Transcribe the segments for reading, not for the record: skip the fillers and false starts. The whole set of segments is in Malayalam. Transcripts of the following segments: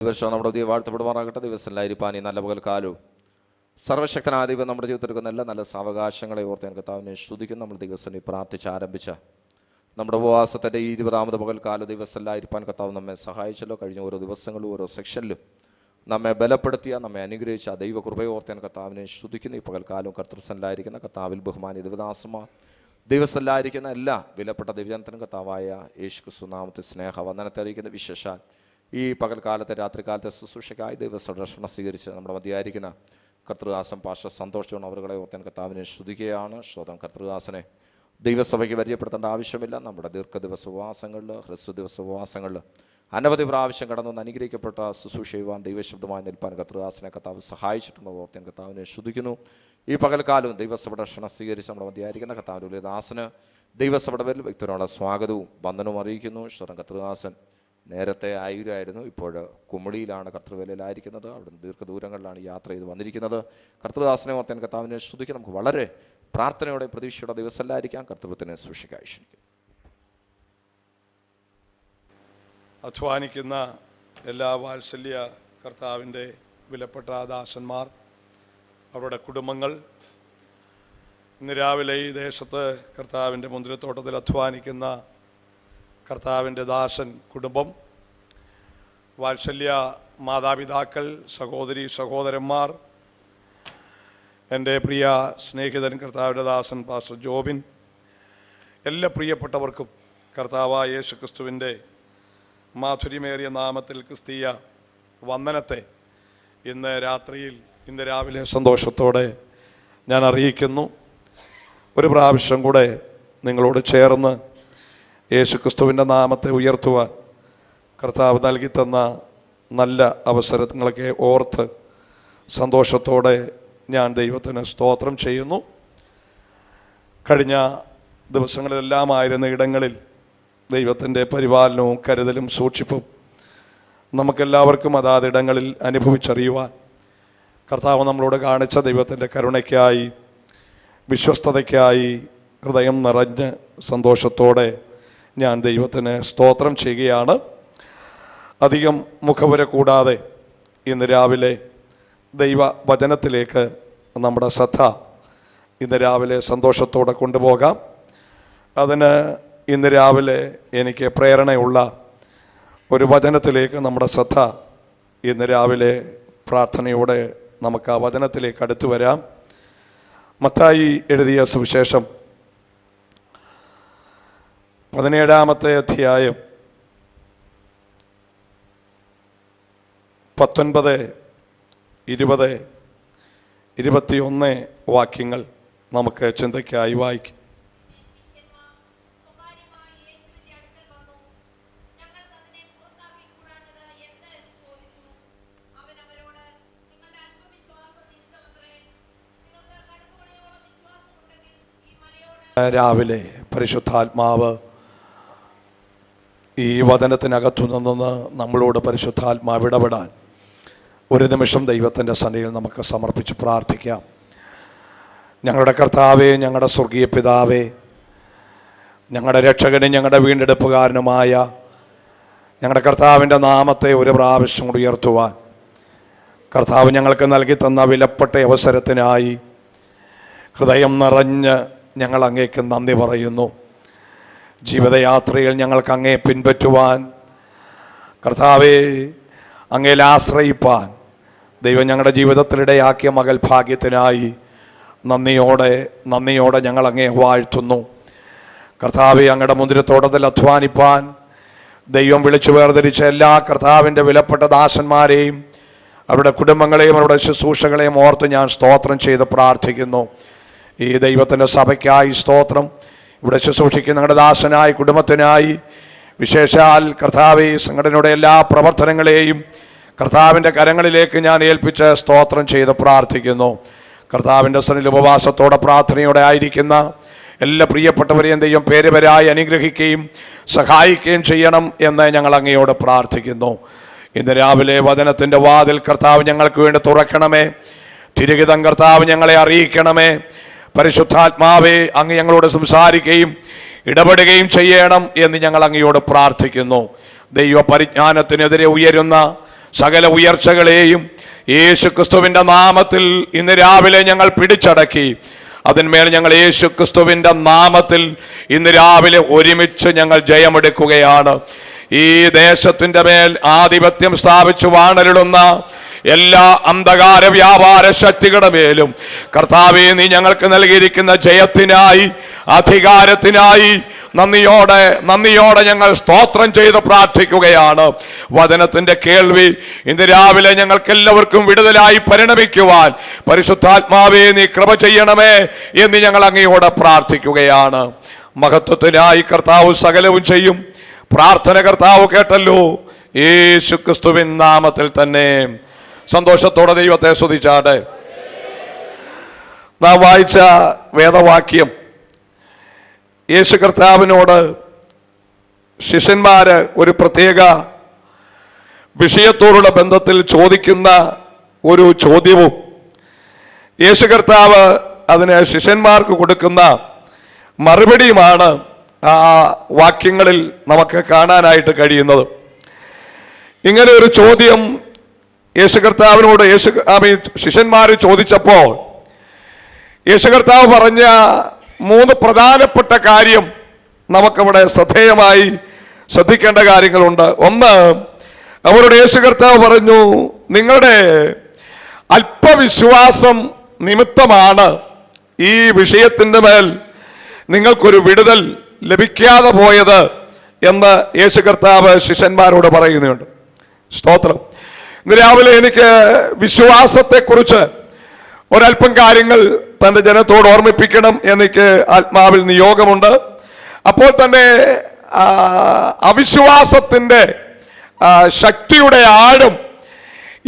ദിവസം നമ്മുടെ ദൈവം വാഴ്ത്തപ്പെടുമാറാകട്ടെ. ദിവസമല്ലായിരിക്കാൻ ഈ നല്ല പകൽക്കാലവും സർവശക്തനായ ദൈവം നമ്മുടെ ജീവിതത്തിൽ എടുക്കുന്ന എല്ലാ നല്ല സാവകാശങ്ങളെ ഓർത്ത് ഞാൻ കർത്താവിനെ സ്തുതിക്കുന്നു. നമ്മൾ ദിവസം പ്രാർത്ഥിച്ച് ആരംഭിച്ച നമ്മുടെ ഉപവാസത്തിൻ്റെ 20ാമത് പകൽക്കാലം ദിവസമല്ലായിരിക്കാൻ കർത്താവ് നമ്മെ സഹായിച്ചല്ലോ. കഴിഞ്ഞ ഓരോ ദിവസങ്ങളും ഓരോ സെക്ഷനിലും നമ്മെ ബലപ്പെടുത്തിയ, നമ്മെ അനുഗ്രഹിച്ച ദൈവകൃപയെ ഓർത്ത് ഞാൻ കർത്താവിനെ സ്തുതിക്കുന്നു. ഈ പകൽക്കാലവും കർത്തൃസനിലായിരിക്കുന്ന കർത്താവിൽ ബഹുമാനി ദിവദാസമാർ ദിവസമല്ലായിരിക്കുന്ന എല്ലാ വിലപ്പെട്ട ദിവജനത്തിനും കർത്താവായ യേശുക്രിസ്തു നാമത്തിൽ സ്നേഹവന്ദനത്തെ അറിയിക്കുന്ന വിശേഷാൽ ഈ പകൽക്കാലത്തെ രാത്രികാലത്തെ ശുശ്രൂഷയ്ക്കായി ദൈവസംരക്ഷണം സ്വീകരിച്ച് നമ്മുടെ മധ്യയായിരിക്കുന്ന കർത്തൃദാസൻ പാസ്റ്റർ സന്തോഷമാണ്. അവരുടെ ഓർത്താൻ കർത്താവിനെ സ്തുതിക്കുകയാണ്. ശ്രോതം കർത്തൃദാസനെ ദൈവസഭയ്ക്ക് പരിചയപ്പെടുത്തേണ്ട ആവശ്യമില്ല. നമ്മുടെ ദീർഘദിവസ ഉപവാസങ്ങളിൽ, ഹ്രസ്വ ദിവസ ഉപവാസങ്ങളിൽ അനവധി പ്രാവശ്യം കടന്നു അനുഗ്രഹിക്കപ്പെട്ട ശുശ്രൂഷ ചെയ്യുവാൻ ദൈവശബ്ദമായി നിൽപ്പാൻ കർത്തൃദാസനെ കർത്താവ് സഹായിച്ചിട്ടുണ്ട്. ഓർത്താൻ കർത്താവിനെ സ്തുതിക്കുന്നു. ഈ പകൽക്കാലവും ദൈവസഭയുടെ ക്ഷണം സ്വീകരിച്ച് നമ്മുടെ മധ്യയായിരിക്കുന്ന കർത്താവിൻ്റെ ദാസന് ദൈവസഭയുടെ പേരിൽ വ്യക്തിയോടുള്ള സ്വാഗതവും വന്ദനവും അറിയിക്കുന്നു. ശ്രോതം കർത്തൃദാസൻ നേരത്തെ ആയിരുന്നു, ഇപ്പോൾ കുമളിയിലാണ് കർത്തൃവേലയിലായിരിക്കുന്നത്. അവിടുന്ന് ദീർഘദൂരങ്ങളിലാണ് യാത്ര ചെയ്ത് വന്നിരിക്കുന്നത്. കർത്തൃദാസനെ ഓർത്താൻ കർത്താവിനെ സ്തുതിക്കും. നമുക്ക് വളരെ പ്രാർത്ഥനയോടെ പ്രതീക്ഷയുടെ ദിവസമല്ലായിരിക്കാം. കർത്തൃത്വത്തിനെ സൂക്ഷിക്കാൻ ക്ഷണിക്കും. അധ്വാനിക്കുന്ന എല്ലാ വാത്സല്യ കർത്താവിൻ്റെ വിലപ്പെട്ട ദാസന്മാർ, അവരുടെ കുടുംബങ്ങൾ, ഇന്ന് രാവിലെ ഈ ദേശത്ത് കർത്താവിൻ്റെ മുന്തിരിത്തോട്ടത്തിൽ അധ്വാനിക്കുന്ന കർത്താവിൻ്റെ ദാസൻ കുടുംബം, വാത്സല്യ മാതാപിതാക്കൾ, സഹോദരി സഹോദരന്മാർ, എൻ്റെ പ്രിയ സ്നേഹിതൻ കർത്താവിൻ്റെ ദാസൻ പാസ്റ്റർ ജോബിൻ, എല്ലാ പ്രിയപ്പെട്ടവർക്കും കർത്താവായ യേശു ക്രിസ്തുവിൻ്റെ മാധുര്യമേറിയ നാമത്തിൽ ക്രിസ്തീയ വന്ദനത്തെ ഇന്ന് രാവിലെ സന്തോഷത്തോടെ ഞാൻ അറിയിക്കുന്നു. ഒരു പ്രാവശ്യം കൂടെ നിങ്ങളോട് ചേർന്ന് യേശുക്രിസ്തുവിൻ്റെ നാമത്തെ ഉയർത്തുവാൻ കർത്താവ് നൽകി തന്ന നല്ല അവസരങ്ങളൊക്കെ ഓർത്ത് സന്തോഷത്തോടെ ഞാൻ ദൈവത്തിന് സ്തോത്രം ചെയ്യുന്നു. കഴിഞ്ഞ ദിവസങ്ങളിലെല്ലാമായിരുന്ന ഇടങ്ങളിൽ ദൈവത്തിൻ്റെ പരിപാലനവും കരുതലും സൂക്ഷിപ്പും നമുക്കെല്ലാവർക്കും അതാതിടങ്ങളിൽ അനുഭവിച്ചറിയുവാൻ കർത്താവ് നമ്മളോട് കാണിച്ച ദൈവത്തിൻ്റെ കരുണയ്ക്കായി, വിശ്വസ്തതയ്ക്കായി ഹൃദയം നിറഞ്ഞ് സന്തോഷത്തോടെ ഞാൻ ദൈവത്തിന് സ്തോത്രം ചെയ്യുകയാണ്. അധികം മുഖവുര കൂടാതെ ഇന്ന് രാവിലെ ദൈവവചനത്തിലേക്ക് നമ്മുടെ ശ്രദ്ധ ഇന്ന് രാവിലെ സന്തോഷത്തോടെ കൊണ്ടുപോകാം. അതിന് ഇന്ന് രാവിലെ എനിക്ക് പ്രേരണയുള്ള ഒരു വചനത്തിലേക്ക് നമ്മുടെ ശ്രദ്ധ ഇന്ന് രാവിലെ പ്രാർത്ഥനയോടെ നമുക്ക് ആ വചനത്തിലേക്ക് അടുത്തു വരാം. മത്തായി എഴുതിയ സുവിശേഷം 17-ാമത്തെ അധ്യായം 19, 20, 21 വാക്യങ്ങൾ നമുക്ക് ചിന്തയ്ക്കായി വായിക്കും. രാവിലെ പരിശുദ്ധാത്മാവ് ഈ വചനത്തിനകത്തു നിന്ന് നമ്മളോട് പരിശുദ്ധാത്മാവ് ഇടപെടാൻ ഒരു നിമിഷം ദൈവത്തിൻ്റെ സന്നിധിയിൽ നമുക്ക് സമർപ്പിച്ച് പ്രാർത്ഥിക്കാം. ഞങ്ങളുടെ കർത്താവേ, ഞങ്ങളുടെ സ്വർഗീയ പിതാവേ, ഞങ്ങളുടെ രക്ഷകനും ഞങ്ങളുടെ വീണ്ടെടുപ്പുകാരനുമായ ഞങ്ങളുടെ കർത്താവിൻ്റെ നാമത്തെ ഒരു പ്രാവശ്യം കൂടി ഉയർത്തുവാൻ കർത്താവ് ഞങ്ങൾക്ക് നൽകി തന്ന വിലപ്പെട്ട അവസരത്തിനായി ഹൃദയം നിറഞ്ഞ് ഞങ്ങൾ അങ്ങേക്ക് നന്ദി പറയുന്നു. ജീവിതയാത്രയിൽ ഞങ്ങൾക്ക് അങ്ങേ പിൻപറ്റുവാൻ, കർത്താവേ അങ്ങയിൽ ആശ്രയിപ്പാൻ ദൈവം ഞങ്ങളുടെ ജീവിതത്തിലിടയാക്കിയ മകൾ ഭാഗ്യത്തിനായി നന്ദിയോടെ ഞങ്ങൾ അങ്ങേ വാഴ്ത്തുന്നു. കർത്താവെ, അങ്ങയുടെ മുന്തിരിത്തോട്ടത്തിൽ അധ്വാനിപ്പാൻ ദൈവം വിളിച്ചു വേർതിരിച്ച എല്ലാ കർത്താവിൻ്റെ വിലപ്പെട്ട ദാസന്മാരെയും അവരുടെ കുടുംബങ്ങളെയും അവരുടെ ശുശ്രൂഷകളെയും ഓർത്ത് ഞാൻ സ്തോത്രം ചെയ്ത് പ്രാർത്ഥിക്കുന്നു. ഈ ദൈവത്തിൻ്റെ സഭയ്ക്കായി സ്തോത്രം. ഇവിടെ ശുശ്രൂഷിക്കുന്ന ഞങ്ങളുടെ ദാസനായി കുടുംബത്തിനായി, വിശേഷാൽ കർത്താവെ സംഘടനയുടെ എല്ലാ പ്രവർത്തനങ്ങളെയും കർത്താവിൻ്റെ കരങ്ങളിലേക്ക് ഞാൻ ഏൽപ്പിച്ച് സ്തോത്രം ചെയ്ത് പ്രാർത്ഥിക്കുന്നു. കർത്താവിൻ്റെ സന്നിധിയിൽ ഉപവാസത്തോടെ പ്രാർത്ഥനയോടെ ആയിരിക്കുന്ന എല്ലാ പ്രിയപ്പെട്ടവരെയും ദൈവം പേരുപരായി അനുഗ്രഹിക്കുകയും സഹായിക്കുകയും ചെയ്യണം എന്ന് ഞങ്ങൾ അങ്ങയോട് പ്രാർത്ഥിക്കുന്നു. ഇന്ന് രാവിലെ വചനത്തിൻ്റെ വാതിൽ കർത്താവ് ഞങ്ങൾക്ക് വേണ്ടി തുറക്കണമേ. തിരുഹിതം കർത്താവ് ഞങ്ങളെ അറിയിക്കണമേ. പരിശുദ്ധാത്മാവേ, അങ്ങ് ഞങ്ങളോട് സംസാരിക്കുകയും ഇടപെടുകയും ചെയ്യണം എന്ന് ഞങ്ങൾ അങ്ങയോട് പ്രാർത്ഥിക്കുന്നു. ദൈവ പരിജ്ഞാനത്തിനെതിരെ ഉയരുന്ന സകല ഉയർച്ചകളെയും യേശുക്രിസ്തുവിൻ്റെ നാമത്തിൽ ഇന്ന് രാവിലെ ഞങ്ങൾ പിടിച്ചടക്കി. അതിന്മേൽ ഞങ്ങൾ യേശുക്രിസ്തുവിൻ്റെ നാമത്തിൽ ഇന്ന് രാവിലെ ഒരുമിച്ച് ഞങ്ങൾ ജയമെടുക്കുകയാണ്. ഈ ദേശത്തിൻ്റെ മേൽ ആധിപത്യം സ്ഥാപിച്ചു വാണരുളുന്ന എല്ലാ അന്ധകാര വ്യാപാര ശക്തികളുടെ മേലും കർത്താവേ, നീ ഞങ്ങൾക്ക് നൽകിയിരിക്കുന്ന ജയത്തിനായി, അധികാരത്തിനായി നന്ദിയോടെ ഞങ്ങൾ സ്തോത്രം ചെയ്ത് പ്രാർത്ഥിക്കുകയാണ്. വചനത്തിന്റെ കേൾവി ഇന്ന് രാവിലെ ഞങ്ങൾക്ക് എല്ലാവർക്കും വിടുതലായി പരിണമിക്കുവാൻ പരിശുദ്ധാത്മാവേ, നീ കൃപ ചെയ്യണമേ എന്ന് ഞങ്ങൾ അങ്ങയോടെ പ്രാർത്ഥിക്കുകയാണ്. മഹത്വത്തിനായി കർത്താവ് സകലവും ചെയ്യും. പ്രാർത്ഥന കർത്താവ് കേട്ടല്ലോ. യേശുക്രിസ്തുവിൻ നാമത്തിൽ തന്നെ സന്തോഷത്തോടെ ദൈവത്തെ സ്തുതിച്ചാട്ടെ. നാം വായിച്ച വേദവാക്യം യേശു കർത്താവിനോട് ശിഷ്യന്മാര് ഒരു പ്രത്യേക വിഷയത്തോടുള്ള ബന്ധത്തിൽ ചോദിക്കുന്ന ഒരു ചോദ്യവും യേശു കർത്താവ് അതിന് ശിഷ്യന്മാർക്ക് കൊടുക്കുന്ന മറുപടിയുമാണ് ആ വാക്യങ്ങളിൽ നമുക്ക് കാണാനായിട്ട് കഴിയുന്നത്. ഇങ്ങനെ ഒരു ചോദ്യം യേശു കർത്താവിനോട് ശിഷ്യന്മാർ ചോദിച്ചപ്പോൾ യേശു കർത്താവ് പറഞ്ഞ 3 പ്രധാനപ്പെട്ട കാര്യം നമുക്കവിടെ ശ്രദ്ധേയമായി ശ്രദ്ധിക്കേണ്ട കാര്യങ്ങളുണ്ട്. ഒന്ന്, അവരോട് യേശു കർത്താവ് പറഞ്ഞു, നിങ്ങളുടെ അല്പവിശ്വാസം നിമിത്തമാണ് ഈ വിഷയത്തിൻ്റെ മേൽ നിങ്ങൾക്കൊരു വിടുതൽ ലഭിക്കാതെ പോയത് എന്ന് യേശു കർത്താവ് ശിഷ്യന്മാരോട് പറയുന്നുണ്ട്. സ്തോത്രം. ഇന്ന് രാവിലെ എനിക്ക് വിശ്വാസത്തെക്കുറിച്ച് ഒരല്പം കാര്യങ്ങൾ തൻ്റെ ജനത്തോട് ഓർമ്മിപ്പിക്കണം എനിക്ക് ആത്മാവിൽ നിയോഗമുണ്ട്. അപ്പോൾ തന്നെ അവിശ്വാസത്തിൻ്റെ ശക്തിയുടെ ആഴം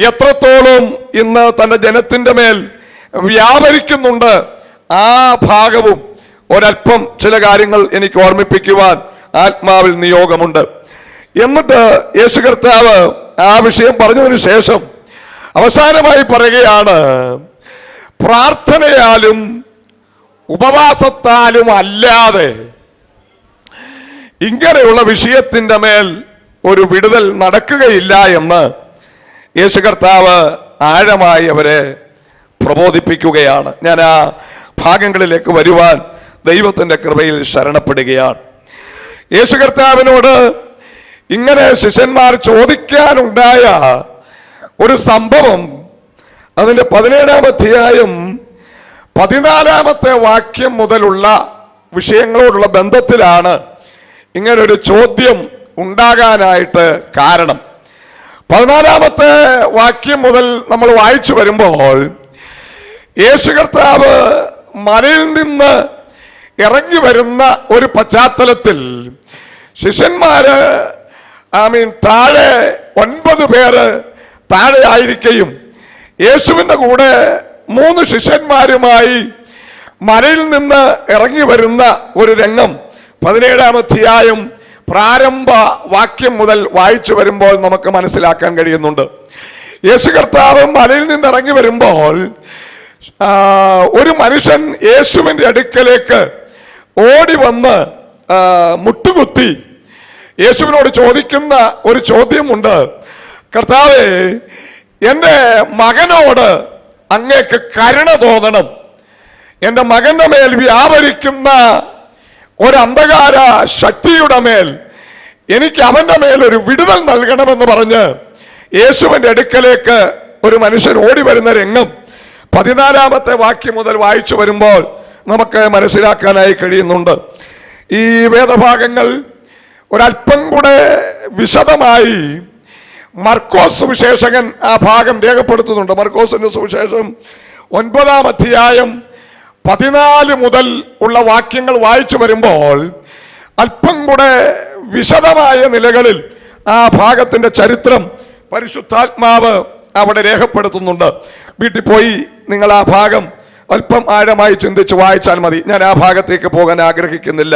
എത്രത്തോളം ഇന്ന് തൻ്റെ ജനത്തിൻ്റെ മേൽ വ്യാപരിക്കുന്നുണ്ട്, ആ ഭാഗവും ഒരല്പം ചില കാര്യങ്ങൾ എനിക്ക് ഓർമ്മിപ്പിക്കുവാൻ ആത്മാവിൽ നിയോഗമുണ്ട്. എന്നിട്ട് യേശു കർത്താവ് ആ വിഷയം പറഞ്ഞതിന് ശേഷം അവസാനമായി പറയുകയാണ്, പ്രാർത്ഥനയാലും ഉപവാസത്താലും അല്ലാതെ ഇങ്ങനെയുള്ള വിഷയത്തിൻ്റെ മേൽ ഒരു വിടുതൽ നടക്കുകയില്ല എന്ന് യേശു കർത്താവ് ആഴമായി അവരെ പ്രബോധിപ്പിക്കുകയാണ്. ഞാൻ ആ ഭാഗങ്ങളിലേക്ക് വരുവാൻ ദൈവത്തിൻ്റെ കൃപയിൽ ശരണപ്പെടുകയാണ്. യേശു കർത്താവിനോട് ഇങ്ങനെ ശിഷ്യന്മാർ ചോദിക്കാനുണ്ടായ ഒരു സംഭവം അതിൻ്റെ 17-ാം അധ്യായം 14-ാമത്തെ വാക്യം മുതലുള്ള വിഷയങ്ങളോടുള്ള ബന്ധത്തിലാണ് ഇങ്ങനൊരു ചോദ്യം ഉണ്ടാകാനായിട്ട് കാരണം. 14-ാമത്തെ വാക്യം മുതൽ നമ്മൾ വായിച്ചു വരുമ്പോൾ യേശു കർത്താവ് മലയിൽ നിന്ന് ഇറങ്ങി വരുന്ന ഒരു പശ്ചാത്തലത്തിൽ ശിഷ്യന്മാര് താഴെ 9 പേര് താഴെ ആയിരിക്കുകയും യേശുവിൻ്റെ കൂടെ 3 ശിഷ്യന്മാരുമായി മലയിൽ നിന്ന് ഇറങ്ങി വരുന്ന ഒരു രംഗം 17-ാം അധ്യായം പ്രാരംഭ വാക്യം മുതൽ വായിച്ചു വരുമ്പോൾ നമുക്ക് മനസ്സിലാക്കാൻ കഴിയുന്നുണ്ട്. യേശു കർത്താവ് മലയിൽ നിന്ന് ഇറങ്ങി വരുമ്പോൾ ഒരു മനുഷ്യൻ യേശുവിൻ്റെ അടുക്കലേക്ക് ഓടി വന്ന് മുട്ടുകുത്തി യേശുവിനോട് ചോദിക്കുന്ന ഒരു ചോദ്യമുണ്ട്, കർത്താവേ, എൻ്റെ മകനോട് അങ്ങേക്ക് കരുണ തോന്നണം, എൻ്റെ മകന്റെ മേൽ വ്യാപരിക്കുന്ന ഒരു അന്ധകാര ശക്തിയുടെ മേൽ എനിക്ക് അവൻ്റെ മേൽ ഒരു വിടുതൽ നൽകണമെന്ന് പറഞ്ഞ് യേശുവിൻ്റെ അടുക്കലേക്ക് ഒരു മനുഷ്യൻ ഓടി വരുന്ന രംഗം 14-ാമത്തെ വാക്യം മുതൽ വായിച്ചു വരുമ്പോൾ നമുക്ക് മനസ്സിലാക്കാനായി കഴിയുന്നുണ്ട്. ഈ വേദഭാഗങ്ങൾ ഒരല്പം കൂടെ വിശദമായി മർക്കോസ് സുവിശേഷകൻ ആ ഭാഗം രേഖപ്പെടുത്തുന്നുണ്ട്. മർക്കോസിന്റെ സുവിശേഷം 9-ാം അധ്യായം 14 മുതൽ ഉള്ള വാക്യങ്ങൾ വായിച്ചു വരുമ്പോൾ അല്പം കൂടെ വിശദമായ നിലകളിൽ ആ ഭാഗത്തിന്റെ ചരിത്രം പരിശുദ്ധാത്മാവ് അവിടെ രേഖപ്പെടുത്തുന്നുണ്ട്. വീട്ടിൽ പോയി നിങ്ങൾ ആ ഭാഗം അല്പം ആഴമായി ചിന്തിച്ച് വായിച്ചാൽ മതി. ഞാൻ ആ ഭാഗത്തേക്ക് പോകാൻ ആഗ്രഹിക്കുന്നില്ല.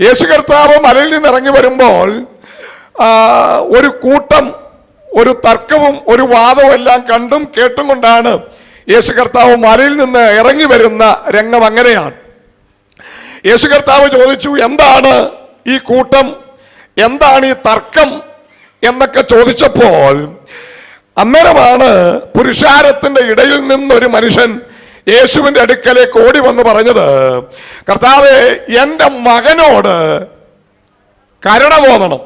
യേശു കർത്താവ് മലയിൽ നിന്ന് ഇറങ്ങി വരുമ്പോൾ ഒരു കൂട്ടം, ഒരു തർക്കവും ഒരു വാദവും എല്ലാം കണ്ടും കേട്ടും കൊണ്ടാണ് യേശു കർത്താവ് മലയിൽ നിന്ന് ഇറങ്ങി വരുന്ന രംഗം. അങ്ങനെയാണ് യേശു കർത്താവ് ചോദിച്ചു, എന്താണ് ഈ കൂട്ടം, എന്താണ് ഈ തർക്കം എന്നൊക്കെ ചോദിച്ചപ്പോൾ അന്നേരമാണ് പുരുഷാരത്തിന്റെ ഇടയിൽ നിന്നൊരു മനുഷ്യൻ യേശുവിന്റെ അടുക്കലേക്ക് ഓടി വന്ന് പറഞ്ഞത്, കർത്താവേ, എൻ്റെ മകനോട് കരുണ തോന്നണം.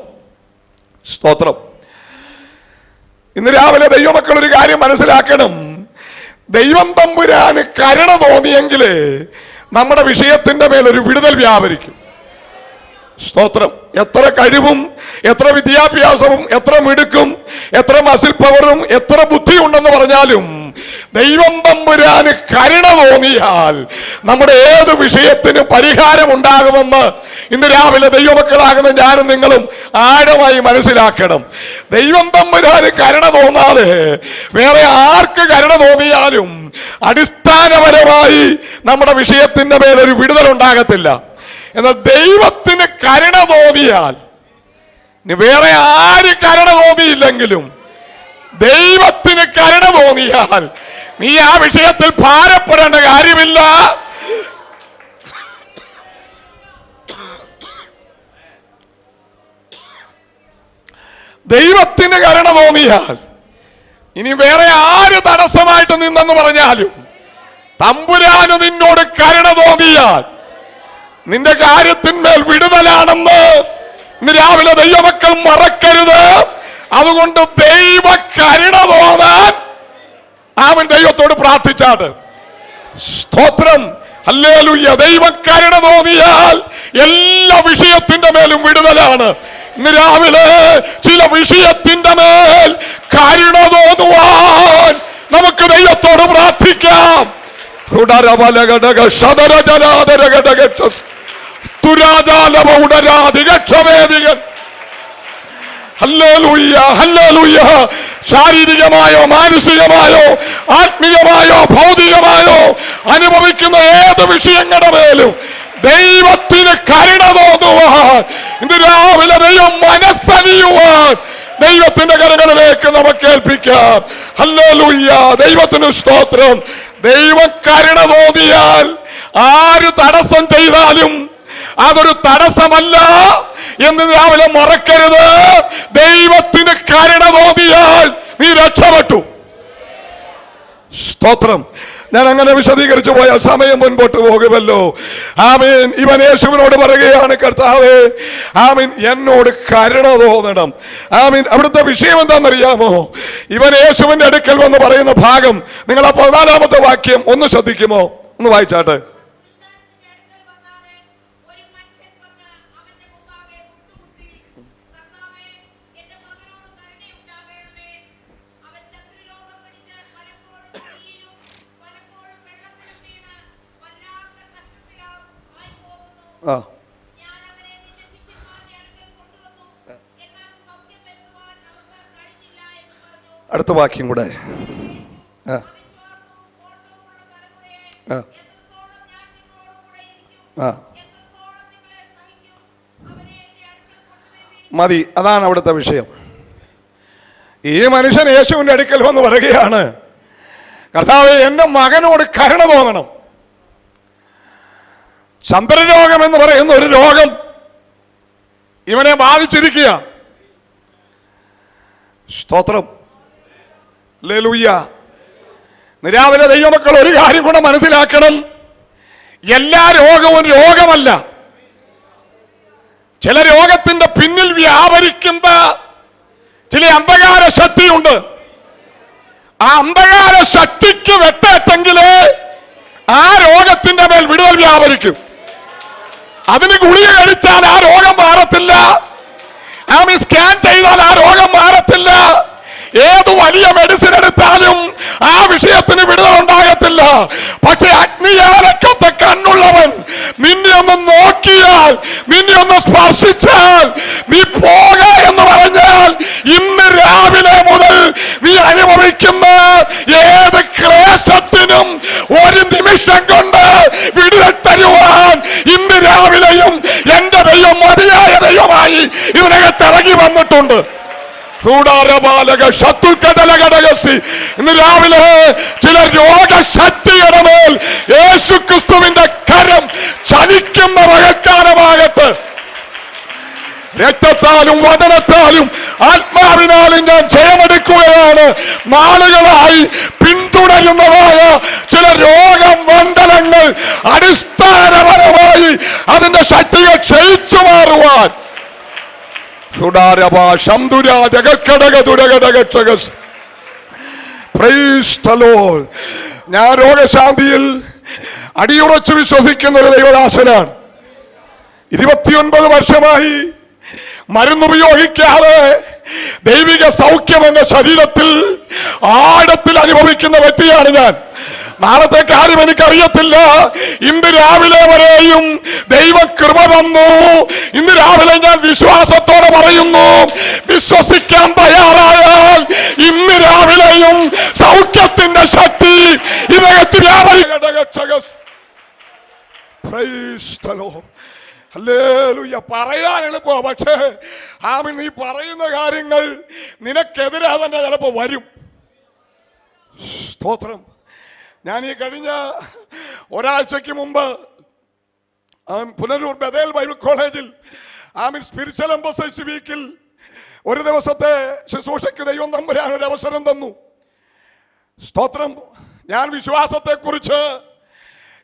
സ്തോത്രം. ഇന്ന് രാവിലെ ദൈവമക്കൾ ഒരു കാര്യം മനസ്സിലാക്കണം. ദൈവം തമ്പുരാന് കരുണ തോന്നിയെങ്കിൽ നമ്മുടെ വിഷയത്തിന്റെ മേലൊരു വിടുതൽ വ്യാപരിക്കും. സ്തോത്രം. എത്ര കഴിവും എത്ര വിദ്യാഭ്യാസവും എത്ര മിടുക്കും എത്ര മസിൽ പവറും എത്ര ബുദ്ധിയുണ്ടെന്ന് പറഞ്ഞാലും ദൈവം തമ്പുരാന് കരുണ തോന്നിയാൽ നമ്മുടെ ഏത് വിഷയത്തിന് പരിഹാരം ഉണ്ടാകുമെന്ന് ഇന്ന് രാവിലെ ദൈവമക്കളാകുന്ന ഞാനും നിങ്ങളും ആഴമായി മനസ്സിലാക്കണം. ദൈവം തമ്പുരാന് കരുണ തോന്നാതെ വേറെ ആർക്ക് കരുണ തോന്നിയാലും അടിസ്ഥാനപരമായി നമ്മുടെ വിഷയത്തിന്റെ മേലൊരു വിടുതൽ ഉണ്ടാകത്തില്ല. എന്നാൽ ദൈവത്തിന് കരുണ തോന്നിയാൽ, വേറെ ആര് കരുണ തോന്നിയില്ലെങ്കിലും ദൈവത്തിന് കരുണ തോന്നിയാൽ നീ ആ വിഷയത്തിൽ ഭാരപ്പെടേണ്ട കാര്യമില്ല. ദൈവത്തിന് കരുണ തോന്നിയാൽ ഇനി വേറെ ആര് തടസ്സമായിട്ട് നിന്നെന്ന് പറഞ്ഞാലും തമ്പുരാന് നിന്നോട് കരുണ തോന്നിയാൽ നിന്റെ കാര്യത്തിന്മേൽ വിടുതലാണെന്ന് ഇന്ന് രാവിലെ ദൈവമക്കൾ മറക്കരുത്. അതുകൊണ്ട് ദൈവ കരുണ തോന്നാൻ അവൻ ദൈവത്തോട് പ്രാർത്ഥിച്ചാട്ട്. സ്തോത്രം. ഹല്ലേലൂയ. ദൈവ കരുണ തോന്നിയാൽ എല്ലാ വിഷയത്തിന്റെ മേലും വിടുതലാണ്. ഇന്ന് രാവിലെ ചില വിഷയത്തിന്റെ മേൽ കരുണ തോന്നുവാൻ നമുക്ക് ദൈവത്തോട് പ്രാർത്ഥിക്കാം. ശാരീരികമായോ മാനസികമായോ ആത്മീയമായോ ഭൗതികമായോ അനുഭവിക്കുന്ന ഏത് വിഷയങ്ങളുടെ മേലും ദൈവത്തിന് കരുണ തോന്നുവാൻ ഇന്ന് രാവിലെ ദൈവം മനസ്സലിയുവാൻ ദൈവത്തിന്റെ കരങ്ങളിലേക്ക് നമുക്ക് ഏൽപ്പിക്കാം. ഹല്ലേലൂയ. ദൈവത്തിന് സ്തോത്രം. ദൈവം കരുണ തോന്നിയാൽ ആര് തടസ്സം ചെയ്താലും അതൊരു തടസ്സമല്ല എന്ന് രാവിലെ മറക്കരുത്. ദൈവത്തിന് കരുണ തോന്നിയാൽ നീ രക്ഷപ്പെട്ടു. സ്തോത്രം. ഞാൻ അങ്ങനെ വിശദീകരിച്ചു പോയാൽ സമയം മുൻപോട്ട് പോകുമല്ലോ. ആമീൻ. ഇവൻ യേശുവിനോട് പറയുകയാണ്, കർത്താവേ, ആമീൻ, എന്നോട് കരുണ തോന്നണം. ആമീൻ. അവിടുത്തെ വിഷയം എന്താണെന്നറിയാമോ? ഇവൻ യേശുവിന്റെ അടുക്കൽ വന്ന് പറയുന്ന ഭാഗം നിങ്ങൾ ആ 14-ാമത്തെ വാക്യം ഒന്ന് ശ്രദ്ധിക്കുമോ? ഒന്ന് വായിച്ചാട്ടെ. അടുത്ത വാക്യം കൂടെ. മതി. അതാണ് അവിടുത്തെ വിഷയം. ഈ മനുഷ്യൻ യേശുവിന്റെ അടുക്കൽ വന്ന് പറയുകയാണ്, കർത്താവേ, എന്റെ മകനോട് കരുണ തോന്നണം. ചന്ദ്രരോഗം എന്ന് പറയുന്ന ഒരു രോഗം ഇവനെ ബാധിച്ചിരിക്കുക. സ്തോത്രം. ഹല്ലേലൂയ. രാവിലെ ദൈവമക്കൾ ഒരു കാര്യം കൂടെ മനസ്സിലാക്കണം. എല്ലാ രോഗവും രോഗമല്ല. ചില രോഗത്തിന്റെ പിന്നിൽ വ്യാപരിക്കുന്ന ചില അന്ധകാര ശക്തിയുണ്ട്. ആ അന്ധകാര ശക്തിക്ക് വെട്ടേറ്റെങ്കിലേ ആ രോഗത്തിന്റെ മേൽ വിടുതൽ വ്യാപരിക്കും. അതിന് ഗുളിക കഴിച്ചാൽ ആ രോഗം മാറത്തില്ല. സ്കാൻ ചെയ്താൽ ആ രോഗം മാറത്തില്ല. ഏത് വലിയ മെഡിസിൻ എടുത്താലും ആ വിഷയത്തിന് വിടുതൽ ഉണ്ടാകത്തില്ല. പക്ഷെ അഗ്നിയാലക്കത്തെ കണ്ണുള്ളവൻ നിന്നെ ഒന്ന് നോക്കിയാൽ, നിന്നെ ഒന്ന് സ്പർശിച്ചാൽ, നീ പോക എന്ന് പറഞ്ഞാൽ ഇന്ന് രാവിലെ മുതൽ നീ അനുഭവിക്കുന്ന ഏത് ക്ലേശത്തിനും ഒരു നിമിഷം കൊണ്ട് വിടുതൽ തരുവാൻ ഇന്ന് രാവിലെയും എന്റെ ദൈവം മതിയായ ദൈവമായി ഇതിനകത്ത് ഇറങ്ങി വന്നിട്ടുണ്ട്. ഇന്ന് രാവിലെ ചില രോഗശക്തിയുടെ മേൽ യേശുക്രിസ്തുവിന്റെ കരം ചലിക്കുന്ന മഴക്കാലമാകട്ടെ. രക്തത്താലും വചനത്താലും ആത്മാവിനാലും ഞാൻ ജയമെടുക്കുകയാണ്. നാളുകളായി പിന്തുടരുന്നതായ ചില രോഗമണ്ഡലങ്ങൾ അടിസ്ഥാനപരമായി അതിന്റെ ശക്തികൾ ക്ഷയിച്ചു മാറുവാൻ ഞാൻ രോഗശാന്തിയിൽ അടിയുറച്ചു വിശ്വസിക്കുന്ന ഒരു ദൈവദാസനാണ്. 29 വർഷമായി മരുന്നുപയോഗിക്കാതെ ദൈവിക സൗഖ്യം എന്ന ശരീരത്തിൽ ആഴത്തിൽ അനുഭവിക്കുന്ന വ്യക്തിയാണ് ഞാൻ. നാളത്തെ കാര്യം എനിക്കറിയത്തില്ല. ഇന്ന് രാവിലെ വരെയും ദൈവകൃപ തന്നു. ഇന്ന് രാവിലെ ഞാൻ വിശ്വാസത്തോടെ പറയുന്നു, വിശ്വസിക്കാൻ തയ്യാറായാൽ ഇന്ന് രാവിലെയും സൗഖ്യത്തിന്റെ ശക്തി ഇതിനകത്ത് പറയാൻ എളുപ്പ. പക്ഷേ നീ പറയുന്ന കാര്യങ്ങൾ നിനക്കെതിരെ തന്നെ ചിലപ്പോ വരും. സ്തോത്രം. ഞാൻ ഈ കഴിഞ്ഞ ഒരാഴ്ചക്ക് മുമ്പ് പുനലൂർ ബദേൽ ബൈബിൾ കോളേജിൽ സ്പിരിച്വൽ എംബസി വീക്കിൽ ഒരു ദിവസത്തെ ശുശ്രൂഷയ്ക്ക് ദൈവം തമ്പുരാൻ ഒരു അവസരം തന്നു. സ്തോത്രം. ഞാൻ വിശ്വാസത്തെക്കുറിച്ച്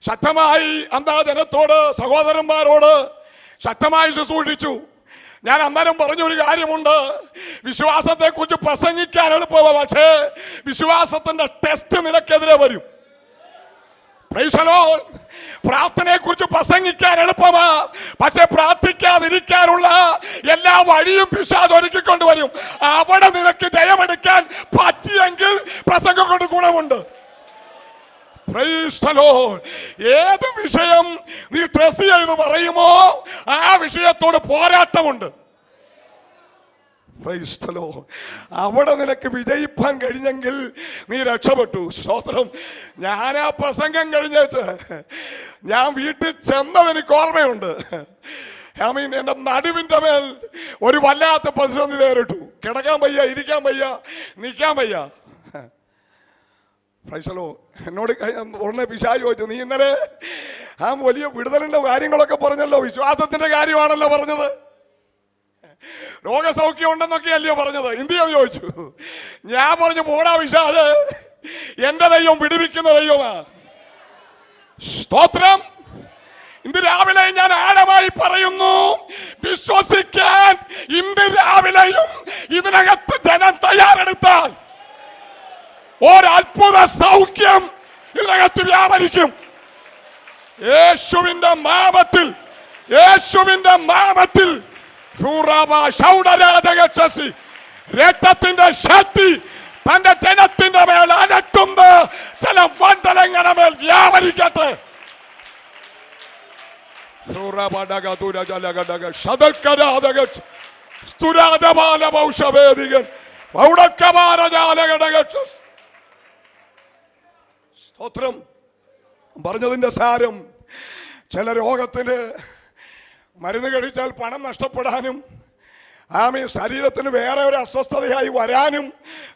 ശക്തമായി അന്താ ജനത്തോട്, സഹോദരന്മാരോട് ശക്തമായി ശുശ്രൂഷിച്ചു. ഞാൻ അന്നേരം പറഞ്ഞൊരു കാര്യമുണ്ട്, വിശ്വാസത്തെക്കുറിച്ച് പ്രസംഗിക്കാൻ എളുപ്പമാണ്, പക്ഷേ വിശ്വാസത്തിന്റെ ടെസ്റ്റ് നിനക്കെതിരെ വരും. പ്രാർത്ഥനയെ കുറിച്ച് പ്രസംഗിക്കാൻ എളുപ്പമാ, പക്ഷെ പ്രാർത്ഥിക്കാതിരിക്കാനുള്ള എല്ലാ വഴിയും പിശാച് ഒരുക്കിക്കൊണ്ടുവരും. അവിടെ നിനക്ക് ജയമെടുക്കാൻ പറ്റിയെങ്കിൽ പ്രസംഗം കൊണ്ട് ഗുണമുണ്ട്. ഏത് വിഷയം നീ ട്രസ് ചെയ്ത് പറയുമോ ആ വിഷയത്തോട് പോരാട്ടമുണ്ട്. അവിടെ നിനക്ക് വിജയിപ്പാൻ കഴിഞ്ഞെങ്കിൽ നീ രക്ഷപ്പെട്ടു. സ്തോത്രം. ഞാൻ ആ പ്രസംഗം കഴിഞ്ഞേച്ച് ഞാൻ വീട്ടിൽ ചെന്നത് എനിക്ക് ഓർമ്മയുണ്ട്. എന്റെ നടുവിന്റെ മേൽ ഒരു വല്ലാത്ത പ്രതിസന്ധി നേരിട്ടു. കിടക്കാൻ വയ്യ, ഇരിക്കാൻ വയ്യ, നിൽക്കാൻ വയ്യ. എന്നോട് ഉടനെ പിശാച് ചോദിച്ചു, നീ ഇന്നലെ വലിയ വിടുതലിന്റെ കാര്യങ്ങളൊക്കെ പറഞ്ഞല്ലോ, വിശ്വാസത്തിന്റെ കാര്യമാണല്ലോ പറഞ്ഞത്, രോഗസൗഖ്യം ഉണ്ടെന്നൊക്കെ അല്ലയോ പറഞ്ഞത്, എന്ത് ചെയ്യാന്ന് ചോദിച്ചു. ഞാൻ പറഞ്ഞു, പോടാ പിശാച്, എന്റെ ദൈവം വിടുവിക്കുന്ന ദൈവമാ. സ്തോത്രം. ഇന്ന് രാവിലെ ഞാൻ ആഴമായി പറയുന്നു, വിശ്വസിക്കാൻ ഇന്ന് രാവിലെയും ഇതിനകത്ത് ജനം തയ്യാറെടുത്താൽ ഒരത്ഭുത സൗഖ്യം ഇതിനകത്ത് വ്യാപരിക്കും. യേശുവിന്റെ നാമത്തിൽ, യേശുവിന്റെ നാമത്തിൽ രക്തത്തിന്റെ ശക്തി തന്റെ ജനത്തിന്റെ മേൽ അനട്ടുന്ന ചില മണ്ഡലങ്ങളുടെ മേൽ വ്യാപരിക്കട്ടെ. സ്തോത്രം. പറഞ്ഞതിന്റെ സാരം, ചില രോഗത്തിന് മരുന്ന് കഴിച്ചാൽ പണം നഷ്ടപ്പെടാനും ശരീരത്തിന് വേറെ ഒരു അസ്വസ്ഥതയായി വരാനും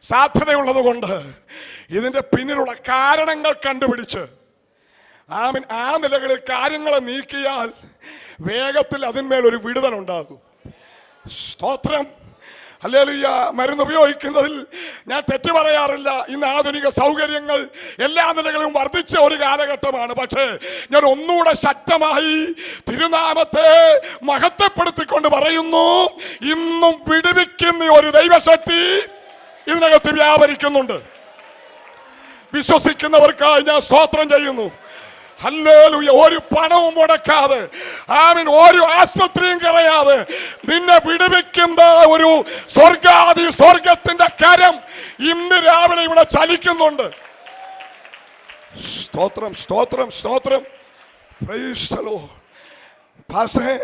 സാധ്യതയുള്ളത് കൊണ്ട് ഇതിന്റെ പിന്നിലുള്ള കാരണങ്ങൾ കണ്ടുപിടിച്ച് ആ നിലകളിൽ കാര്യങ്ങളെ നീക്കിയാൽ വേഗത്തിൽ അതിന്മേൽ ഒരു വിടുതലുണ്ടാകും. സ്തോത്രം. ഹല്ലേലൂയ. മരുന്ന് ഉപയോഗിക്കുന്നതിൽ ഞാൻ തെറ്റ് പറയാറില്ല. ഇന്ന് ആധുനിക സൗകര്യങ്ങൾ എല്ലാ നിലകളിലും വർദ്ധിച്ച ഒരു കാലഘട്ടമാണ്. പക്ഷേ ഞാൻ ഒന്നുകൂടെ ശക്തമായി തിരുനാമത്തെ മഹത്വപ്പെടുത്തിക്കൊണ്ട് പറയുന്നു, ഇന്നും വിടുവിക്കുന്ന ഒരു ദൈവശക്തി ഇതിനകത്ത് വ്യാപരിക്കുന്നുണ്ട്. വിശ്വസിക്കുന്നവർക്കായി ഞാൻ സ്തോത്രം ചെയ്യുന്നു. ഹല്ലേലൂയ. ഒരു പണവും മുടക്കാതെ, ഒരു ആസ്പത്രിയും കളയാതെ നിന്നെ വിടുവിക്കുന്ന ഒരു സ്വർഗത്തിന്റെ കരം ഇന്ന് രാവിലെ ഇവിടെ ചലിക്കുന്നുണ്ട്. സ്തോത്രം, സ്തോത്രം, സ്തോത്രം. Price the Lord. പാസ്റ്റേ,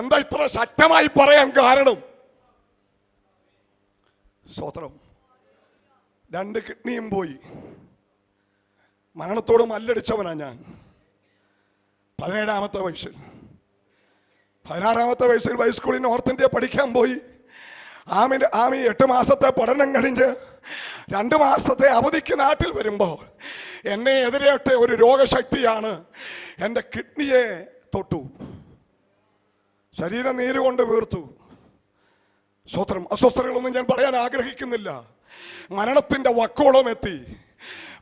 എന്താ ഇത്ര ശക്തമായി പറയാൻ കാരണം? സ്തോത്രം. 2 കിഡ്നിയും പോയി. മരണത്തോട് മല്ലടിച്ചവനാ ഞാൻ. 17-ാമത്തെ വയസ്സിൽ, 16-ാമത്തെ വയസ്സിൽ ഹൈസ്കൂളിൽ നോർത്ത് ഇന്ത്യ പഠിക്കാൻ പോയി. 8 മാസത്തെ പഠനം കഴിഞ്ഞ് 2 മാസത്തെ അവധിക്ക് നാട്ടിൽ വരുമ്പോൾ എന്നെ എതിരേറ്റ ഒരു രോഗശക്തിയാണ് എൻ്റെ കിഡ്നിയെ തൊട്ടു. ശരീരം നീരുകൊണ്ട് വീർത്തു. സ്വത്രം. അസ്വസ്ഥതകളൊന്നും ഞാൻ പറയാൻ ആഗ്രഹിക്കുന്നില്ല. മരണത്തിന്റെ വക്കോളം എത്തി.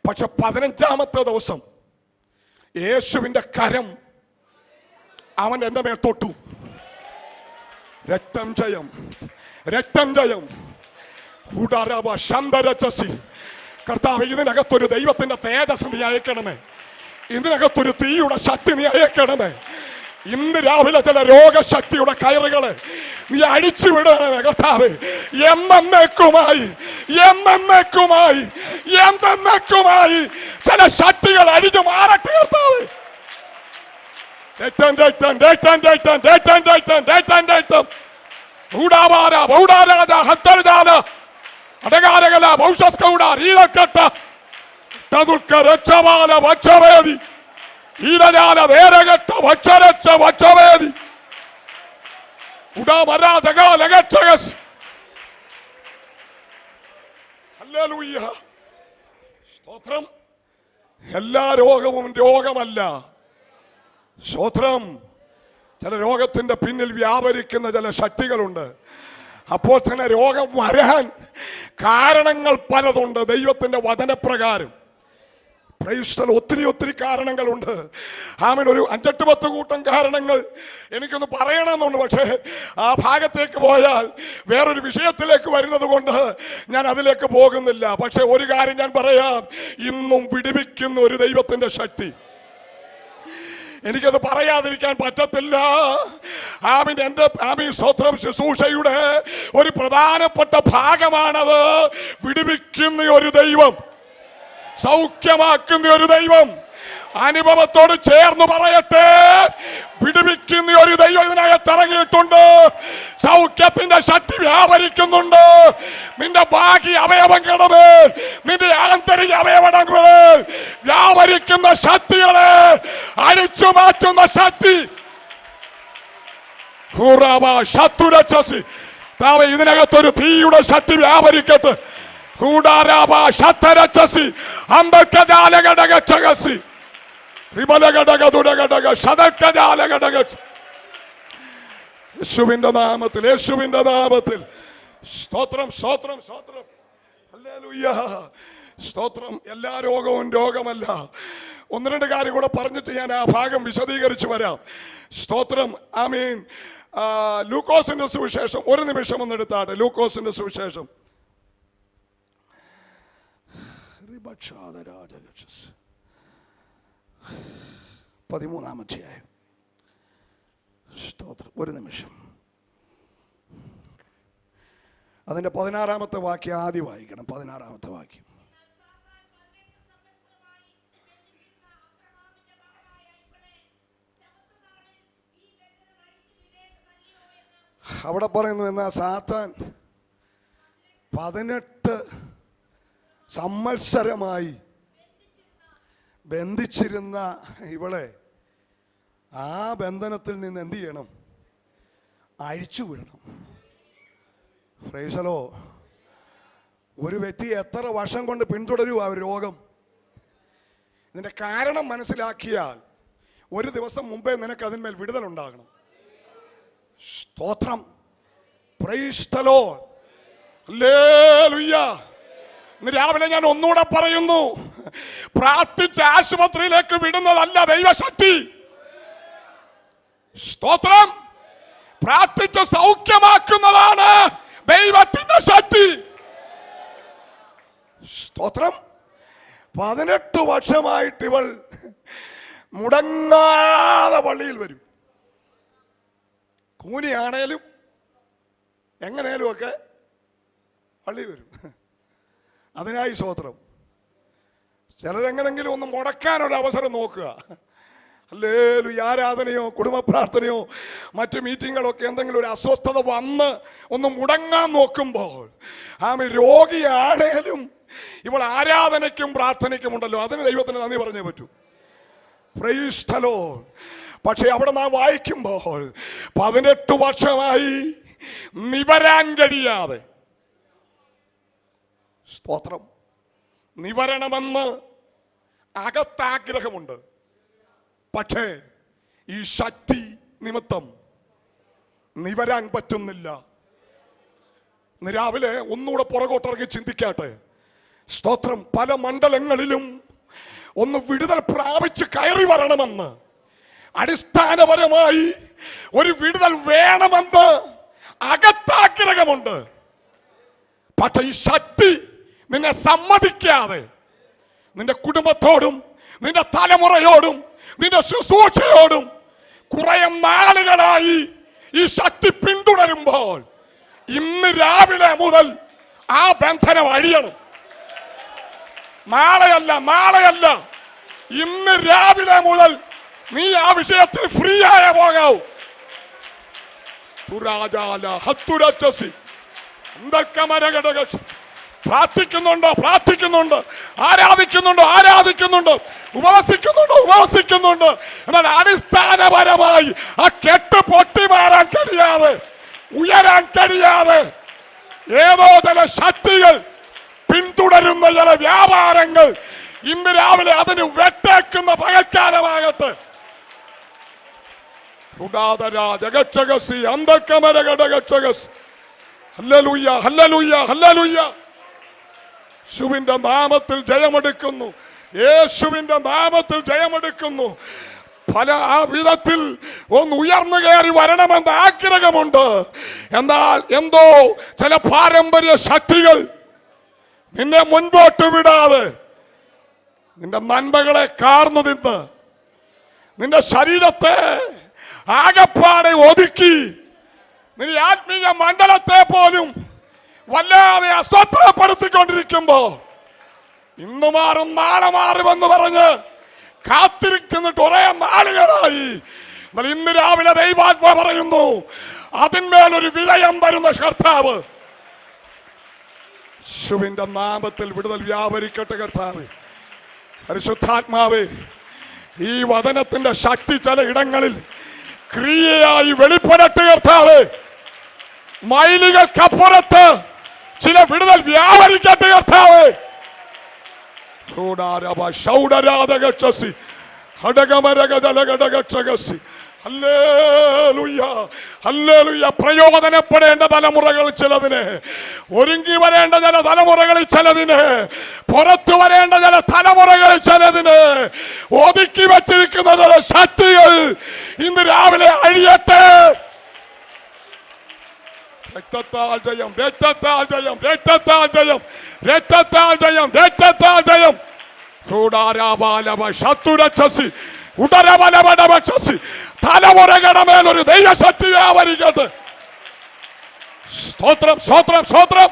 പക്ഷെ 15-ാമത്തെ ദിവസം യേശുവിന്റെ കരം അവൻ എൻ്റെ മേൽ തൊട്ടു. രക്തം ജയം, രക്തം ജയം. കർത്താവ്, ഇതിനകത്തൊരു ദൈവത്തിന്റെ തേജസ് നീ അയക്കണമേ. ഇതിനകത്തൊരു തീയുടെ ശക്തി നീ അയക്കണമേ. ഇന്ന് രാവിലെ ചില രോഗശക്തിയുടെ കയറുകളെ നീ അഴിച്ചു വിടണമേ കർത്താവ്. എന്നേക്കുമായി ചില ശക്തികൾ അഴിഞ്ഞു മാറട്ടെ കർത്താവ്. സ്തോത്രം. എല്ലാ രോഗവും രോഗമല്ല. സ്തോത്രം. ചില രോഗത്തിന്റെ പിന്നിൽ വ്യാപരിക്കുന്ന ചില ശക്തികളുണ്ട്. അപ്പോൾ തന്നെ രോഗം വരാൻ കാരണങ്ങൾ പലതുണ്ട്. ദൈവത്തിന്റെ വചനപ്രകാരം ഒത്തിരി കാരണങ്ങളുണ്ട്. ഒരു 5-10 കൂട്ടം കാരണങ്ങൾ എനിക്കൊന്ന് പറയണമെന്നുണ്ട്. പക്ഷേ ആ ഭാഗത്തേക്ക് പോയാൽ വേറൊരു വിഷയത്തിലേക്ക് വരുന്നത് കൊണ്ട് ഞാൻ അതിലേക്ക് പോകുന്നില്ല. പക്ഷെ ഒരു കാര്യം ഞാൻ പറയാം, ഇന്നും വിടുവിക്കുന്ന ഒരു ദൈവത്തിന്റെ ശക്തി എനിക്കത് പറയാതിരിക്കാൻ പറ്റത്തില്ല. എൻ്റെ സ്തോത്രം ശുശ്രൂഷയുടെ ഒരു പ്രധാനപ്പെട്ട ഭാഗമാണത്. വിടുവിക്കുന്ന ഒരു ദൈവം, സൗഖ്യമാക്കുന്ന ഒരു ദൈവം. അനുഭവത്തോട് ചേർന്ന് പറയട്ടെ, വിടുവിക്കുന്ന ഒരു ദൈവം ഇതിനകത്ത് ഇറങ്ങിയിട്ടുണ്ട്. സൗഖ്യത്തിന്റെ ശക്തി വ്യാപരിക്കുന്നുണ്ട്. നിന്റെ ബാഹ്യ അവയവങ്ങളെ, നിന്റെ ആന്തരിക അവയവങ്ങളെ വ്യാപരിക്കുന്ന ശക്തികളെ അടിച്ചു മാറ്റുന്ന ശക്തി. ഇതിനകത്തൊരു തീയുടെ ശക്തി വ്യാപരിക്കട്ടെ. യേശുവിന്റെ നാമത്തിൽ, യേശുവിന്റെ നാമത്തിൽ. സ്തോത്രം, സ്തോത്രം, സ്തോത്രം. ഹല്ലേലൂയ. സ്തോത്രം. എല്ലാ രോഗവും രോഗമല്ല. 1-2 കാര്യം കൂടെ പറഞ്ഞിട്ട് ഞാൻ ആ ഭാഗം വിശദീകരിച്ചു വരാം. സ്തോത്രം. ആമീൻ. ലൂക്കോസിന്റെ സുവിശേഷം ഒരു നിമിഷം ഒന്ന് എടുത്താട്ടെ. ലൂക്കോസിന്റെ സുവിശേഷം 13-ാം അധ്യായം. സ്തോത്രം. ഒരു നിമിഷം. അതിന്റെ 16-ാമത്തെ വാക്യം ആദ്യം വായിക്കണം. 16-ാമത്തെ വാക്യം. അവിടെ പറയുന്നു, എന്നാ സാത്താൻ 18 സംവത്സരമായി ബന്ധിച്ചിരുന്ന ഇവളെ ആ ബന്ധനത്തിൽ നിന്ന് എന്ത് ചെയ്യണം? അഴിച്ചു വിടണം. Price the Lord. ഒരു വ്യക്തി എത്ര വർഷം കൊണ്ട് പിന്തുടരുക ഒരു രോഗം? ഇതിന്റെ കാരണം മനസ്സിലാക്കിയാൽ ഒരു ദിവസം മുമ്പേ നിനക്ക് അതിന്മേൽ വിടുതലുണ്ടാകണം. സ്തോത്രം. Price the Lord. ഹല്ലേലൂയ. ഇന്ന് രാവിലെ ഞാൻ ഒന്നുകൂടെ പറയുന്നു, പ്രാർത്ഥിച്ച് ആശുപത്രിയിലേക്ക് വിടുന്നതല്ല ദൈവശക്തി. സ്തോത്രം. പ്രാർത്ഥിച്ച് സൗഖ്യമാക്കുന്നതാണ് ദൈവത്തിന്റെ ശക്തി. സ്തോത്രം. 18 വർഷമായിട്ട് ഇവൾ മുടങ്ങാതെ പള്ളിയിൽ വരും. കൂനിയാണേലും എങ്ങനെയാലും ഒക്കെ പള്ളി വരും. അതിനായി സ്തോത്രം. ചിലരെങ്ങനെങ്കിലും ഒന്ന് മുടക്കാനൊരു അവസരം നോക്കുക. ഹല്ലേലൂയ. ആരാധനയോ കുടുംബ പ്രാർത്ഥനയോ മറ്റു മീറ്റിങ്ങുകളൊക്കെ എന്തെങ്കിലും ഒരു അസ്വസ്ഥത വന്ന് ഒന്ന് മുടങ്ങാൻ നോക്കുമ്പോൾ രോഗിയാണേലും ഇവൾ ആരാധനയ്ക്കും പ്രാർത്ഥനയ്ക്കും ഉണ്ടല്ലോ, അതിന് ദൈവത്തിന് നന്ദി പറഞ്ഞേ പറ്റൂ. Price the Lord. പക്ഷെ അവിടെ നാം വായിക്കുമ്പോൾ 18 വർഷമായി നിവരാൻ കഴിയാതെ, സ്തോത്രം, നിവരണമെന്ന് അകത്താഗ്രഹമുണ്ട്. പക്ഷേ ഈ ശക്തി നിമിത്തം നിവരാൻ പറ്റുന്നില്ല. ഇന്ന് രാവിലെ ഒന്നുകൂടെ പുറകോട്ടിറങ്ങി ചിന്തിക്കാട്ടെ. സ്തോത്രം. പല മണ്ഡലങ്ങളിലും ഒന്ന് വിടുതൽ പ്രാപിച്ച് കയറി വരണമെന്ന്, അടിസ്ഥാനപരമായി ഒരു വിടുതൽ വേണമെന്ന് അകത്താഗ്രഹമുണ്ട്. പക്ഷെ ഈ ശക്തി നിന്നെ സമ്മതിക്കാതെ നിന്റെ കുടുംബത്തോടും നിന്റെ തലമുറയോടും നിന്റെ ശുശ്രൂഷയോടും കുറെ നാളുകളായി ഈ ശക്തി പിന്തുടരുമ്പോൾ ഇന്ന് രാവിലെ മുതൽ ആ ബന്ധനം അഴിയണം. നാളെയല്ല, ഇന്ന് രാവിലെ മുതൽ നീ ആ വിഷയത്തിൽ ഫ്രീ ആയ പോകാവൂ. പ്രാർത്ഥിക്കുന്നുണ്ട്, ആരാധിക്കുന്നുണ്ട്, ഉപവസിക്കുന്നുണ്ട്. എന്നാൽ അടിസ്ഥാനപരമായി ആ കെട്ട് പൊട്ടി മാറാൻ കഴിയാതെ, ഉയരാൻ കഴിയാതെ ഏതോ ചില ശക്തികൾ പിന്തുടരുന്ന ചില വ്യാപാരങ്ങൾ ഇന്ന് രാവിലെ അതിന് വെട്ടേക്കുന്ന പകൽക്കാലമാകട്ടെ. യേശുവിന്റെ നാമത്തിൽ ജയമെടുക്കുന്നു, യേശുവിന്റെ നാമത്തിൽ ജയമെടുക്കുന്നു. പല ആ വിധത്തിൽ ഒന്ന് ഉയർന്നു കയറി വരണമെന്ന് ആഗ്രഹമുണ്ട്. എന്നാൽ എന്തോ ചില പാരമ്പര്യ ശക്തികൾ നിന്നെ മുൻപോട്ട് വിടാതെ നിന്റെ നന്മകളെ കാർന്നു നിന്ന് നിന്റെ ശരീരത്തെ ആകപ്പാടെ ഒതുക്കി നിന്റെ ആത്മീയ മണ്ഡലത്തെ പോലും വല്ലാതെ അസ്വസ്ഥപ്പെടുത്തിക്കൊണ്ടിരിക്കുമ്പോ ഇന്ന് മാറും നാളെ മാറുമെന്ന് പറഞ്ഞ് കാത്തിരിക്കുന്നിട്ട് ഒരേ നാളുകളായി. എന്നാൽ ഇന്ന് രാവിലെ ദൈവാത്മ പറയുന്നു, അതിന്മേലൊരു വിജയം വരുന്ന കർത്താവ്. യേശുവിന്റെ നാമത്തിൽ വിടുതൽ വ്യാപരിക്കട്ടെ കർത്താവേ. പരിശുദ്ധാത്മാവേ, ഈ വചനത്തിന്റെ ശക്തി ചില ഇടങ്ങളിൽ ക്രിയയായി വെളിപ്പെടട്ടെ കർത്താവേ. മൈലുകൾക്കപ്പുറത്ത് ചില വിടുതൽ വ്യാപരിക്കട്ടെ കർത്താവേ. പ്രയോജനപ്പെടേണ്ട തലമുറകൾ ചിലതിന്, ഒരുങ്ങി വരേണ്ട ചില തലമുറകളിൽ ചിലതിന്, പുറത്തു വരേണ്ട ചില തലമുറകളിൽ ചിലതിന് ഒതുക്കി വച്ചിരിക്കുന്ന ചില ശക്തികൾ ഇന്ന് രാവിലെ അഴിയട്ടെ. രക്തത്താൽ ജയം, രക്തത്താൽ ജയം, രക്തത്താൽ ജയം, രക്തത്താൽ ജയം, രക്തത്താൽ ജയം. തലമുറകളുടെ മേലൊരു ദൈവശക്തി വ്യാപരിക്കട്ടെ. സ്തോത്രം, സ്തോത്രം, സ്തോത്രം.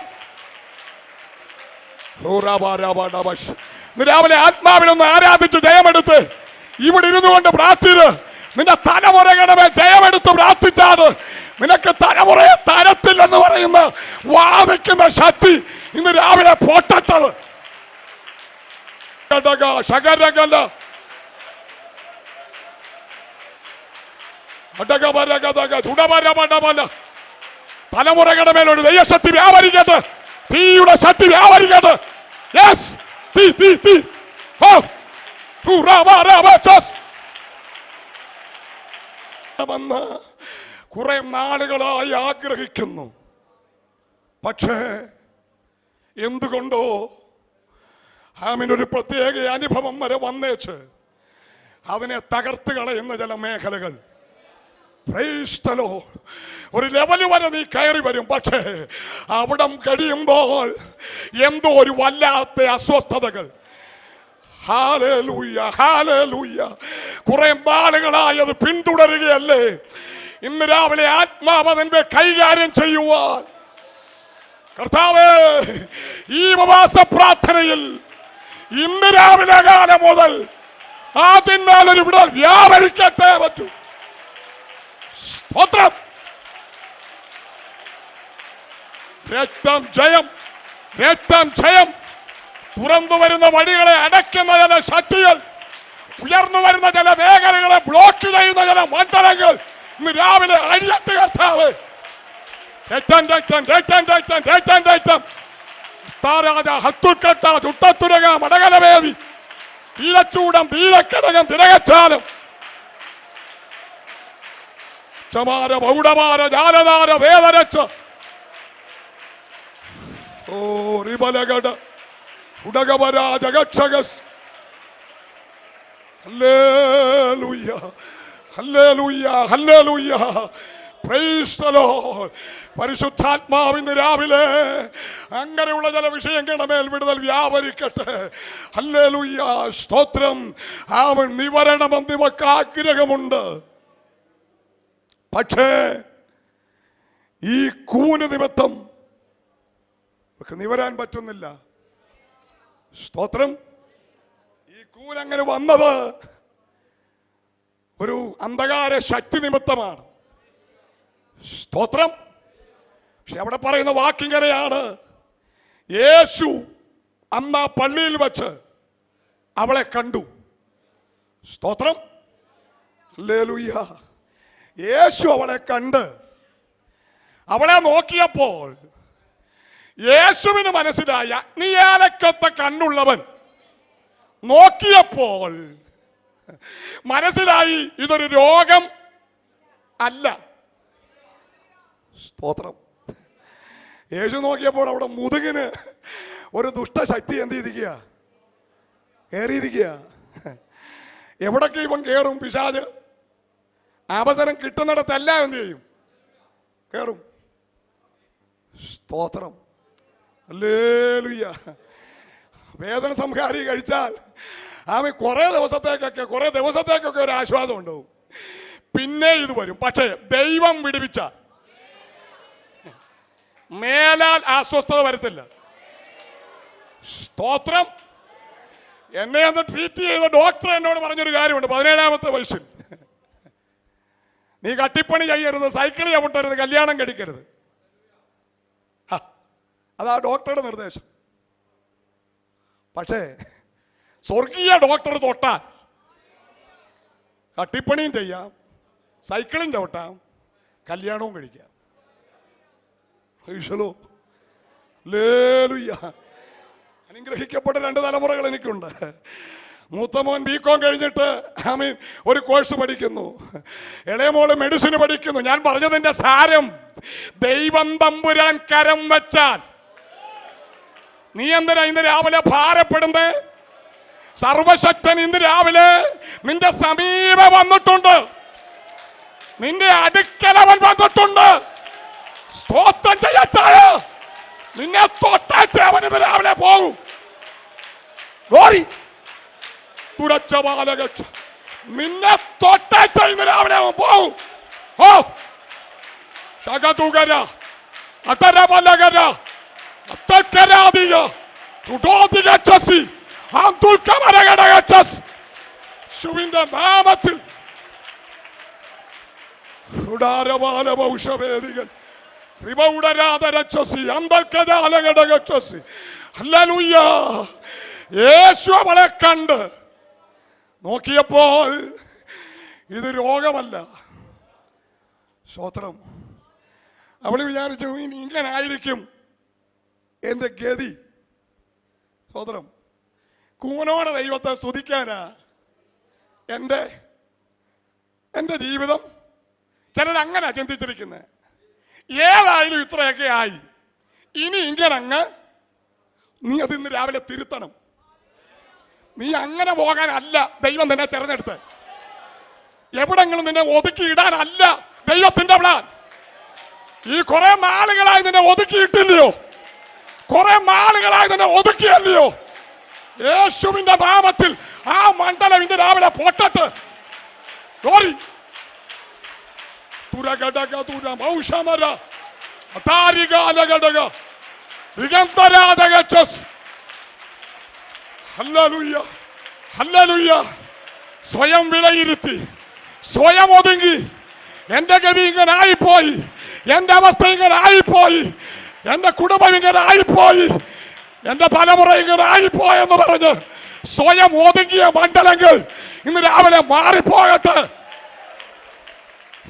രാവിലെ ആത്മാവിനൊന്ന് ആരാധിച്ച് ജയമെടുത്ത് ഇവിടെ ഇരുന്നു കൊണ്ട് പ്രാർത്ഥിര്. നിന്റെ തലമുറകളുടെ മേൽ ജയമെടുത്ത് പ്രാർത്ഥിച്ചാണ് നിനക്ക് തലമുറയെ തരത്തില്ലെന്ന് പറയുന്ന വാദിക്കുന്ന ശക്തി ഇന്ന് രാവിലെ പൊട്ടത്തത്. തലമുറകളുടെ മേലൊരു ദൈവശക്തി വ്യാപരിക്കട്ടെ, തീയുടെ ശക്തി വ്യാപരിക്കട്ടെ. കുറെ നാളുകളായി ആഗ്രഹിക്കുന്നു. പക്ഷേ എന്തുകൊണ്ടോ ആമിനൊരു പ്രത്യേക അനുഭവം വരെ വന്നേച്ച് അതിനെ തകർത്ത് കളയുന്ന ചില മേഖലകൾ. ഒരു ലെവല് വരെ നീ കയറി വരും. പക്ഷേ അവിടം കഴിയുമ്പോൾ എന്തോ ഒരു വല്ലാത്ത അസ്വസ്ഥതകൾ. Hallelujah, hallelujah. കുറെ നാളുകളായി അത് പിന്തുടരുകയല്ലേ. ഇന്ന് രാവിലെ ആത്മാവ് അതിന്റെ കൈകാര്യം ചെയ്യുവാൻ കർത്താവേ, ഈ ഉപവാസ പ്രാർത്ഥനയിൽ ഇന്ന് രാവിലെ കാലം മുതൽ അതിന്മേലൊരു വിടൽ വ്യാപരിക്കട്ടെ പറ്റൂ. സ്തോത്രം. രക്തം ജയം, രക്തം ജയം. തുറന്നു വരുന്ന വഴികളെ അടയ്ക്കുന്ന ചില ശക്തികൾ, ഉയർന്നു വരുന്ന ചില മേഖലകളെ ബ്ലോക്ക് ചെയ്യുന്ന ചില മണ്ഡലങ്ങൾ ഇന്ന് രാവിലെ അഴിയട്ട് കർത്താവ്. രക്തം, രക്തം, രക്തം, രക്തം, രക്തം, രക്തം. താരാജ, ഹത്തുക്കട്ട, ചുട്ടത്തുരക, മടകലവേദി, തീരച്ചൂടം, തീരക്കടകം, തിരകച്ചാലം, ക്ഷമാര പൗഡമാര ജാലധാര വേദരച്ച് ഓ റിബലഗട ഉടകവരാ ജഗക്ഷഗസ്. ഹല്ലേലൂയ ഹല്ലേലൂയ ഹല്ലേലൂയ. Praise the lord. പരിശുദ്ധാത്മാവിന്ന് രാവിലെ അങ്ങനെയുള്ള ചില വിഷയങ്ങളുടെ മേൽ വിടുതൽ വ്യാപരിക്കട്ടെ. ഹല്ലേലൂയ സ്തോത്രം. അവൻ നിവരണമെന്ന് ഇവക്ക് ആഗ്രഹമുണ്ട്. പക്ഷേ ഈ കൂന് നിമിത്തം നിവരാൻ പറ്റുന്നില്ല. സ്തോത്രം. ഈ കൂനങ്ങനെ വന്നത് ഒരു അന്ധകാര ശക്തി നിമിത്തമാണ്. സ്തോത്രം. പക്ഷെ അവിടെ പറയുന്ന വാക്കിങ്ങനെയാണ്, യേശു അന്ന് ആ പള്ളിയിൽ വെച്ച് അവളെ കണ്ടു. സ്തോത്രം. ഹല്ലേലൂയ. യേശു അവളെ കണ്ട് അവളെ നോക്കിയപ്പോൾ യേശുവിന് മനസ്സിലായ അഗ്നിയാലക്കത്ത കണ്ണുള്ളവൻ നോക്കിയപ്പോൾ മനസ്സിലായി ഇതൊരു രോഗം അല്ല. സ്തോത്രം. യേശു നോക്കിയപ്പോൾ അവിടെ മുതുകിന് ഒരു ദുഷ്ടശക്തി എന്ത് ചെയ്തിരിക്കുക, കയറിയിരിക്കുക. എവിടൊക്കെ ഇവൻ കയറും പിശാച്? അവസരം കിട്ടുന്നിടത്തെല്ലാം എന്ത് ചെയ്യും? കയറും. സ്തോത്രം. ഹല്ലേലൂയ. വേദന സംഹാരി കഴിച്ചാൽ ആമി കുറേ ദിവസത്തേക്കൊക്കെ ഒരു ആശ്വാസം ഉണ്ടാവും. പിന്നെ ഇത് വരും. പക്ഷേ ദൈവം വിടുവിച്ച മേലാൽ അസ്വസ്ഥത വരത്തില്ല. സ്തോത്രം. എന്നെ അന്ന് ട്രീറ്റ് ചെയ്ത ഡോക്ടർ എന്നോട് പറഞ്ഞൊരു കാര്യമുണ്ട്. 17ാമത്തെ വയസ്സിൽ നീ കട്ടിപ്പണി ചെയ്യരുത്, സൈക്കിൾ ചവിട്ടരുത്, കല്യാണം കഴിക്കരുത്. അതാ ഡോക്ടറുടെ നിർദ്ദേശം. പക്ഷേ സ്വർഗീയ ഡോക്ടർ തൊട്ടാൽ കട്ടിപ്പണിയും ചെയ്യാം, സൈക്കിളും ചവിട്ടാം, കല്യാണവും കഴിക്കാം. അനുഗ്രഹിക്കപ്പെട്ട 2 തലമുറകൾ എനിക്കുണ്ട്. മൂത്തമോൻ ബികോം കഴിഞ്ഞിട്ട് ഒരു കോഴ്സ് പഠിക്കുന്നു, ഇളയമോള് മെഡിസിന് പഠിക്കുന്നു. ഞാൻ പറഞ്ഞതിന്റെ സാരം, ദൈവം തമ്പുരാൻ കരം വെച്ചാൽ നീ എന്തിനാ ഇന്ന് രാവിലെ ഭാരപ്പെടുന്നേ? സർവശക്തൻ ഇന്ന് രാവിലെ നിന്റെ സമീപം വന്നിട്ടുണ്ട്, നിന്റെ അടുക്കലവൻ വന്നിട്ടുണ്ട്. സ്തോത്രം ചെയ്യച്ചായ നിന്നെ തൊട്ടാച്ച അവൻ ഇന്ന് രാവിലെ പോകും. നിന്നെ തൊട്ടാച്ച ഇന്ന് രാവിലെ അവൻ പോകും. ഓ ശകതുകര അടരബലകര അത്തക്കരാദിയ ുടോദികച്ചസി ആംതുൽക്കമരകടകച്ചസ് ശുവിന്റെ നാമത്തിൽ ഉടാരബാലവൗഷവേദികൻ റിബൗഡരാദരച്ചസി അന്തൽക്കജാലകടകച്ചസി. ഹല്ലേലൂയ. യേശു അവളെ കണ്ട് നോക്കിയപ്പോൾ ഇത് രോഗമല്ല. സ്തോത്രം. അവൾ വിചാരിച്ചു ഇനി ഇങ്ങനെ ആയിരിക്കും എൻ്റെ ഗതി. സ്തോത്രം. കൂനോടെ ദൈവത്തെ സ്തുതിക്കാനാ എൻ്റെ ജീവിതം. ചിലരങ്ങനെ ചിന്തിച്ചിരിക്കുന്നത്. ഏതായാലും ഇത്രയൊക്കെ ആയി, ഇനി ഇങ്ങനെ നീ അത് ഇന്ന് രാവിലെ തിരുത്തണം. നീ അങ്ങനെ പോകാനല്ല ദൈവം നിന്നെ തെരഞ്ഞെടുത്ത്. എവിടെങ്കിലും നിന്നെ ഒതുക്കിയിടാനല്ല ദൈവത്തിന്റെ പ്ലാൻ. ഈ കുറെ നാളുകളായി നിന്നെ ഒതുക്കിയിട്ടില്ലയോ? കുറെ നാളുകളായി നിന്നെ ഒതുക്കിയല്ലയോ? യേശുവിന്റെ നാമത്തിൽ ആ മണ്ഡലം ഇന്ന് രാവിലെ പൊട്ടട്ട്. സ്വയം വിലയിരുത്തി, സ്വയം ഒതുങ്ങി, എന്റെ ഗതി ഇങ്ങനെ ആയിപ്പോയി, എന്റെ അവസ്ഥ ഇങ്ങനെ ആയിപ്പോയി, എന്റെ കുടുംബം ഇങ്ങനെ ആയിപ്പോയി, എന്റെ തലമുറ ഇങ്ങനെ ആയിപ്പോയെന്ന് പറഞ്ഞ് സ്വയം ഒതുങ്ങിയ മണ്ഡലങ്ങൾ ഇന്ന് രാവിലെ മാറിപ്പോകട്ടെ.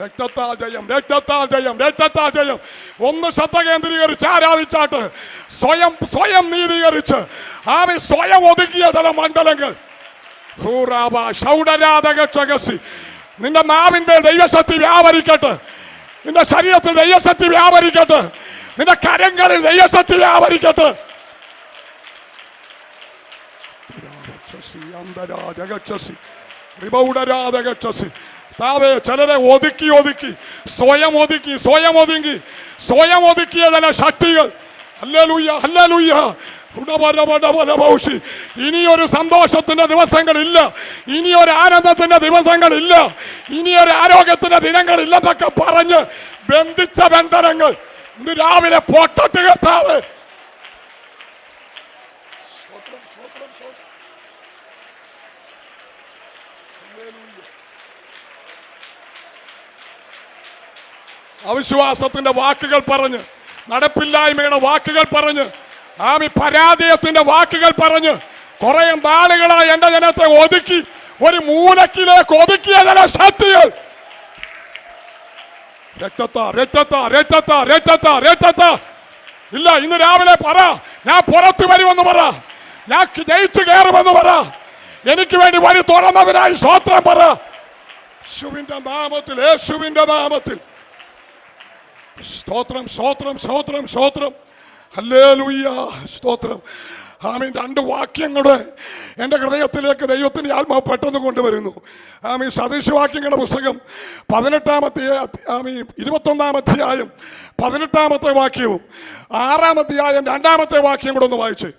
രക്തത്താൽ ജയം, രക്തത്താൽ ജയം, രക്തത്താൽ ജയം. ഒന്ന് ശ്രദ്ധ കേന്ദ്രീകരിച്ച് ആരാധിച്ചാട്ട് സ്വയം നീതീകരിച്ച് സ്വയം ഒതുക്കിയ ചില മണ്ഡലങ്ങൾ നിന്റെ നാവിന്മേൽ ദൈവശക്തി വ്യാപരിക്കട്ടെ. നിന്റെ ശരീരത്തിൽ ദൈവശക്തി വ്യാപരിക്കട്ടെ. നിന്റെ കരങ്ങളിൽ ദൈവശക്തി വ്യാപരിക്കട്ടെ. ചിലരെ ഒതുക്കി സ്വയം ഒതുക്കിയ ചില ശക്തികൾ. Hallelujah, hallelujah. ഇനിയൊരു സന്തോഷത്തിന്റെ ദിവസങ്ങളില്ല, ഇനിയൊരു ആനന്ദത്തിന്റെ ദിവസങ്ങളില്ല, ഇനിയൊരു ആരോഗ്യത്തിന്റെ ദിനങ്ങളില്ലെന്നൊക്കെ പറഞ്ഞ് ബന്ധിച്ച ബന്ധനങ്ങൾ ഇന്ന് രാവിലെ പൊട്ടട്ട് കർത്താവ്. അവിശ്വാസത്തിന്റെ വാക്കുകൾ പറഞ്ഞ്, നടപ്പില്ലായ്മയുടെ വാക്കുകൾ പറഞ്ഞ്, പരാജയത്തിന്റെ വാക്കുകൾ പറഞ്ഞ് കുറെ നാളുകളായി എന്റെ ജനത്തെ ഒതുക്കി ഒരു മൂലക്കിലേക്ക് ഒതുക്കിയ ചില ശക്തികൾ. ഇല്ല, ഇന്ന് രാവിലെ പറ, ഞാൻ പുറത്തു വരുമെന്ന് പറ, ഞാൻ ജയിച്ചു കയറുമെന്ന് പറ, എനിക്ക് വേണ്ടി വഴി തുറന്നവനായി സ്തോത്രം പറ. യേശുവിന്റെ നാമത്തിൽ, യേശുവിന്റെ നാമത്തിൽ സ്തോത്രം, സ്തോത്രം, സ്തോത്രം, സ്തോത്രം. ഹല്ലേലൂയ, സ്തോത്രം. ആമീൻ. 2 വാക്യങ്ങളുടെ എൻ്റെ ഹൃദയത്തിലേക്ക് ദൈവത്തിൻ്റെ ആത്മാവ് പെട്ടെന്ന് കൊണ്ടുവരുന്നു. ആമീൻ. സദൃശവാക്യങ്ങളുടെ പുസ്തകം 18-ാമത്തെ 21-ാം അധ്യായം 18-ാമത്തെ വാക്യവും 6-ാം അധ്യായം 2-ാമത്തെ വാക്യം കൂടെ ഒന്ന് വായിച്ചേ.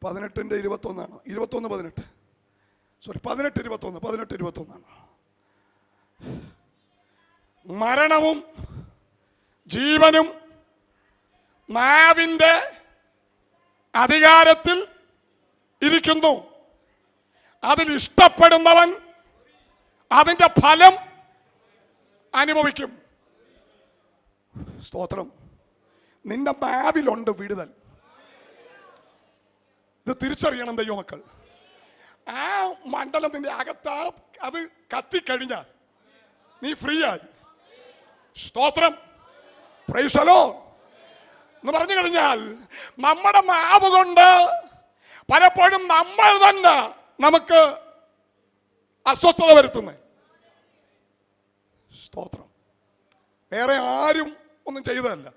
18-21 21-18 സോറി 18-21 മരണവും ജീവനും നാവിൻ്റെ അധികാരത്തിൽ ഇരിക്കുന്നു. അതിൽ ഇഷ്ടപ്പെടുന്നവൻ അതിൻ്റെ ഫലം അനുഭവിക്കും. സ്തോത്രം. നിന്റെ നാവിലുണ്ട് വിടുതൽ. ഇത് തിരിച്ചറിയണം ദൈവമക്കൾ. ആ മണ്ഡലം നിന്റെ അകത്താ, അത് കത്തിക്കഴിഞ്ഞാൽ നീ ഫ്രീ ആയി. സ്തോത്രം. പ്രൈസ് ദി ലോർഡ് എന്ന് പറഞ്ഞു കഴിഞ്ഞാൽ നമ്മുടെ നാവ് കൊണ്ട് പലപ്പോഴും നമ്മൾ തന്നെ നമുക്ക് അസ്വസ്ഥത വരുത്തുന്നത്. സ്തോത്രം. വേറെ ആരും ഒന്നും ചെയ്തതല്ല.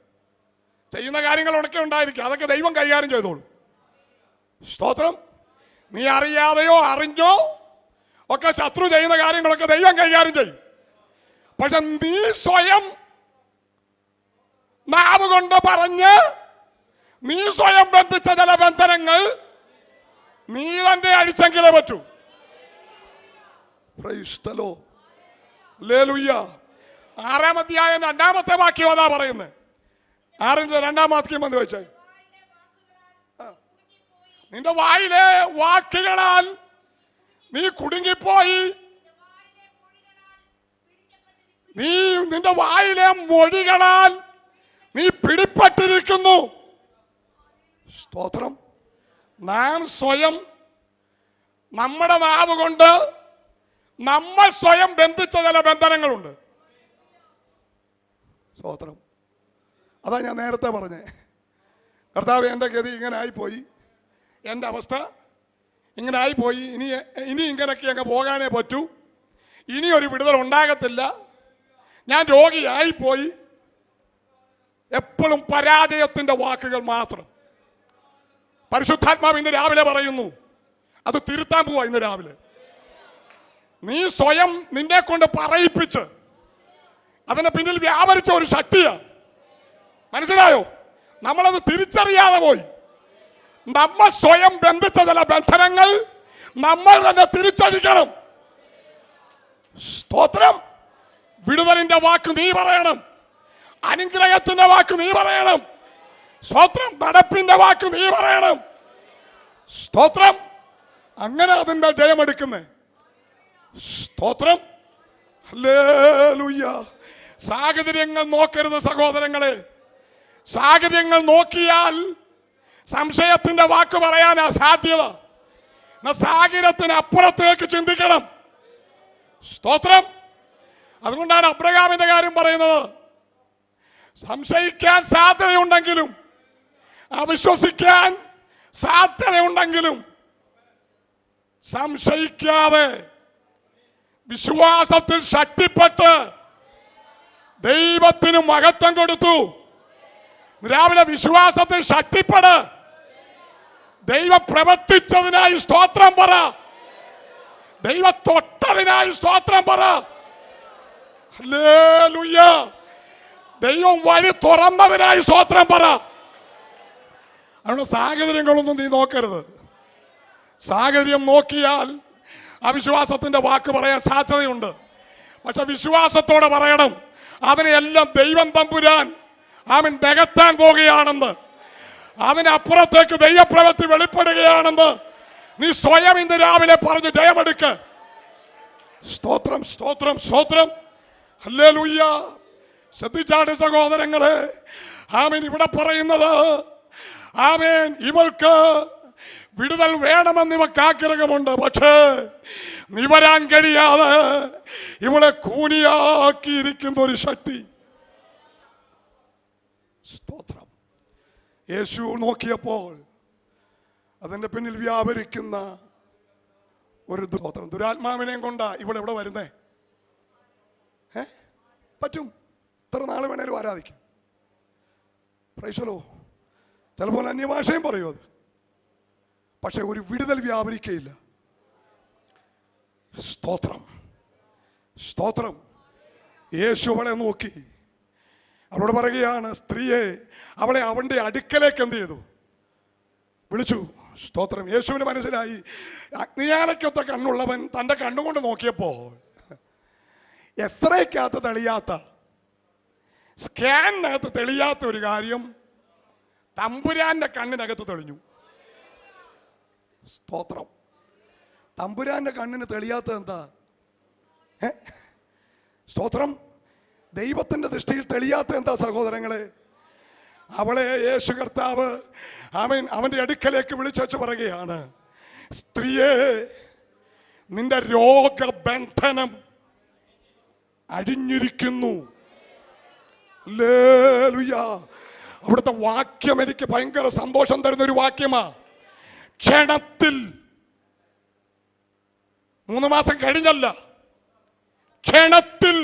ചെയ്യുന്ന കാര്യങ്ങളൊക്കെ ഉണ്ടായിരിക്കും, അതൊക്കെ ദൈവം കൈകാര്യം ചെയ്തോളൂ. സ്തോത്രം. നീ അറിയാതെയോ അറിഞ്ഞോ ഒക്കെ ശത്രു ചെയ്യുന്ന കാര്യങ്ങളൊക്കെ ദൈവം കൈകാര്യം ചെയ്യും. പക്ഷെ നീ സ്വയം നാവ് കൊണ്ട് പറഞ്ഞ് നീ സ്വയം ബന്ധിച്ച ചില ബന്ധനങ്ങൾ നീ തന്നെ അഴിച്ചെങ്കിലേ പറ്റൂ. Price the Lord. ഹല്ലേലൂയ. 6-ാം അധ്യായം 2-ാമത്തെ വാക്യം അതാ പറയുന്നത്. 6-ന്റെ 2-ാം വാക്യം വന്ന് വെച്ചേ. നിന്റെ വായിലെ വാക്കുകളാൽ നീ കുടുങ്ങിപ്പോയി. നിന്റെ വായിലെ മൊഴികളാൽ നീ പിടിപ്പെട്ടിരിക്കുന്നു. സ്തോത്രം. നാം സ്വയം നമ്മുടെ നാവ് കൊണ്ട് നമ്മൾ സ്വയം ബന്ധിച്ച ചില ബന്ധനങ്ങളുണ്ട്. സ്തോത്രം. അതാ ഞാൻ നേരത്തെ പറഞ്ഞേ, കർത്താവ് എൻ്റെ ഗതി ഇങ്ങനെ ആയിപ്പോയി, എൻ്റെ അവസ്ഥ ഇങ്ങനെ ആയിപ്പോയി, ഇനി ഇങ്ങനെയൊക്കെ അങ്ങ് പോകാനേ പറ്റൂ, ഇനി ഒരു വിടുതൽ ഉണ്ടാകത്തില്ല, ഞാൻ രോഗിയായിപ്പോയി. എപ്പോഴും പരാജയത്തിൻ്റെ വാക്കുകൾ മാത്രം. പരിശുദ്ധാത്മാവ് ഇന്ന് രാവിലെ പറയുന്നു, അത് തിരുത്താൻ പോവാ. ഇന്ന് രാവിലെ നീ സ്വയം നിന്നെ കൊണ്ട് പറയിപ്പിച്ച് അതിന് പിന്നിൽ വ്യാപരിച്ച ഒരു ശക്തിയാണ്. മനസ്സിലായോ? നമ്മളത് തിരിച്ചറിയാതെ പോയി. നമ്മൾ സ്വയം ബന്ധിച്ച ചില ബന്ധനങ്ങൾ നമ്മൾ തന്നെ തിരിച്ചടിക്കണം. സ്തോത്രം. വിടുതലിന്റെ വാക്ക് നീ പറയണം, അനുഗ്രഹത്തിന്റെ വാക്ക് നീ പറയണം. സ്തോത്രം. നടപ്പിന്റെ വാക്ക് നീ പറയണം. സ്തോത്രം. അങ്ങനെ അതിന്റെ ജയമെടുക്കുന്നേ. സ്തോത്രം. ഹല്ലേലൂയ. സാഹചര്യങ്ങൾ നോക്കരുത് സഹോദരങ്ങളെ. സാഹചര്യങ്ങൾ നോക്കിയാൽ സംശയത്തിന്റെ വാക്ക് പറയാനാ സാധ്യത. സാഹചര്യത്തിന് അപ്പുറത്തേക്ക് ചിന്തിക്കണം. സ്തോത്രം. അതുകൊണ്ടാണ് അബ്രഹാമിന്റെ കാര്യം പറയുന്നത്. സംശയിക്കാൻ സാധ്യതയുണ്ടെങ്കിലും അവിശ്വസിക്കാൻ സാധ്യതയുണ്ടെങ്കിലും സംശയിക്കാതെ വിശ്വാസത്തിൽ ശക്തിപ്പെട്ട് ദൈവത്തിന് മഹത്വം കൊടുത്തു. രാവിലെ വിശ്വാസത്തിൽ ശക്തിപ്പെട്. ദൈവം പ്രവർത്തിച്ചതിനായി സ്തോത്രം പറ. ദൈവം തൊട്ടതിനായി സ്തോത്രം പറ. ഹല്ലേലൂയ. ദൈവം വഴി തുറന്നതിനായി സ്തോത്രം പറ. അതുകൊണ്ട് സാഹചര്യങ്ങളൊന്നും നീ നോക്കരുത്. സാഹചര്യം നോക്കിയാൽ അവിശ്വാസത്തിന്റെ വാക്ക് പറയാൻ സാധ്യതയുണ്ട്. പക്ഷെ വിശ്വാസത്തോടെ പറയണം, അതിനെല്ലാം ദൈവം തമ്പുരാൻ അവൻ നികത്താൻ പോകുകയാണെന്ന്, അതിനപ്പുറത്തേക്ക് ദൈവപ്രവൃത്തി വെളിപ്പെടുകയാണെന്ന് നീ സ്വയം ഇന്ന് രാവിലെ പറഞ്ഞ് ജയമെടുക്ക്. സ്തോത്രം, സ്തോത്രം, സ്തോത്രം. ഹല്ലേലൂയ. ശ്രദ്ധിച്ചാട്ട് സഹോദരങ്ങളെ, ആമേൻ. ഇവിടെ പറയുന്നത്, ആമേൻ, ഇവൾക്ക് വിടുതൽ വേണമെന്ന് ഇവക്ക് ആഗ്രഹമുണ്ട്. പക്ഷേ നിവരാൻ കഴിയാതെ ഇവളെ കൂനിയാക്കിയിരിക്കുന്ന ഒരു ശക്തി. സ്തോത്രം. യേശു നോക്കിയപ്പോൾ അതിന്റെ പിന്നിൽ വ്യാപരിക്കുന്ന ഒരു സ്തോത്രം. ദുരാത്മാവിനെയും കൊണ്ടാ ഇവിടെ വരുന്നേ. പറ്റും, ഇത്ര നാൾ വേണേലും ആരാധിക്കും. പ്രൈസലോ. ചിലപ്പോൾ അന്യഭാഷയും പറയും അത്. പക്ഷെ ഒരു വിടുതൽ വ്യാപരിക്കയില്ല. സ്തോത്രം, സ്തോത്രം. യേശു അവളെ നോക്കി അവളോട് പറയുകയാണ്, സ്ത്രീയെ, അവളെ അവന്റെ അടുക്കലേക്ക് എന്ത് ചെയ്തു? വിളിച്ചു. സ്തോത്രം. യേശുവിന് മനസ്സിലായി, അഗ്നിയാലയ്ക്കൊത്ത കണ്ണുള്ളവൻ തൻ്റെ കണ്ണുകൊണ്ട് നോക്കിയപ്പോൾ എസ്രയ്ക്കകത്ത് തെളിയാത്ത, സ്കാനിനകത്ത് തെളിയാത്ത ഒരു കാര്യം തമ്പുരാന്റെ കണ്ണിനകത്ത് തെളിഞ്ഞു. സ്തോത്രം. തമ്പുരാന്റെ കണ്ണിന് തെളിയാത്തത് എന്താ? സ്തോത്രം. ദൈവത്തിന്റെ ദൃഷ്ടിയിൽ തെളിയാത്ത എന്താ സഹോദരങ്ങളെ? അവളെ യേശു കർത്താവ് അവന്റെ അടുക്കലേക്ക് വിളിച്ചു പറയുകയാണ്, സ്ത്രീയെ, നിന്റെ രോഗബന്ധനം അഴിഞ്ഞിരിക്കുന്നു. ഹല്ലേലൂയ. അവിടുത്തെ വാക്യം എനിക്ക് ഭയങ്കര സന്തോഷം തരുന്ന ഒരു വാക്യമാ. ക്ഷണത്തിൽ, 3 മാസം കഴിഞ്ഞല്ല, ക്ഷണത്തിൽ.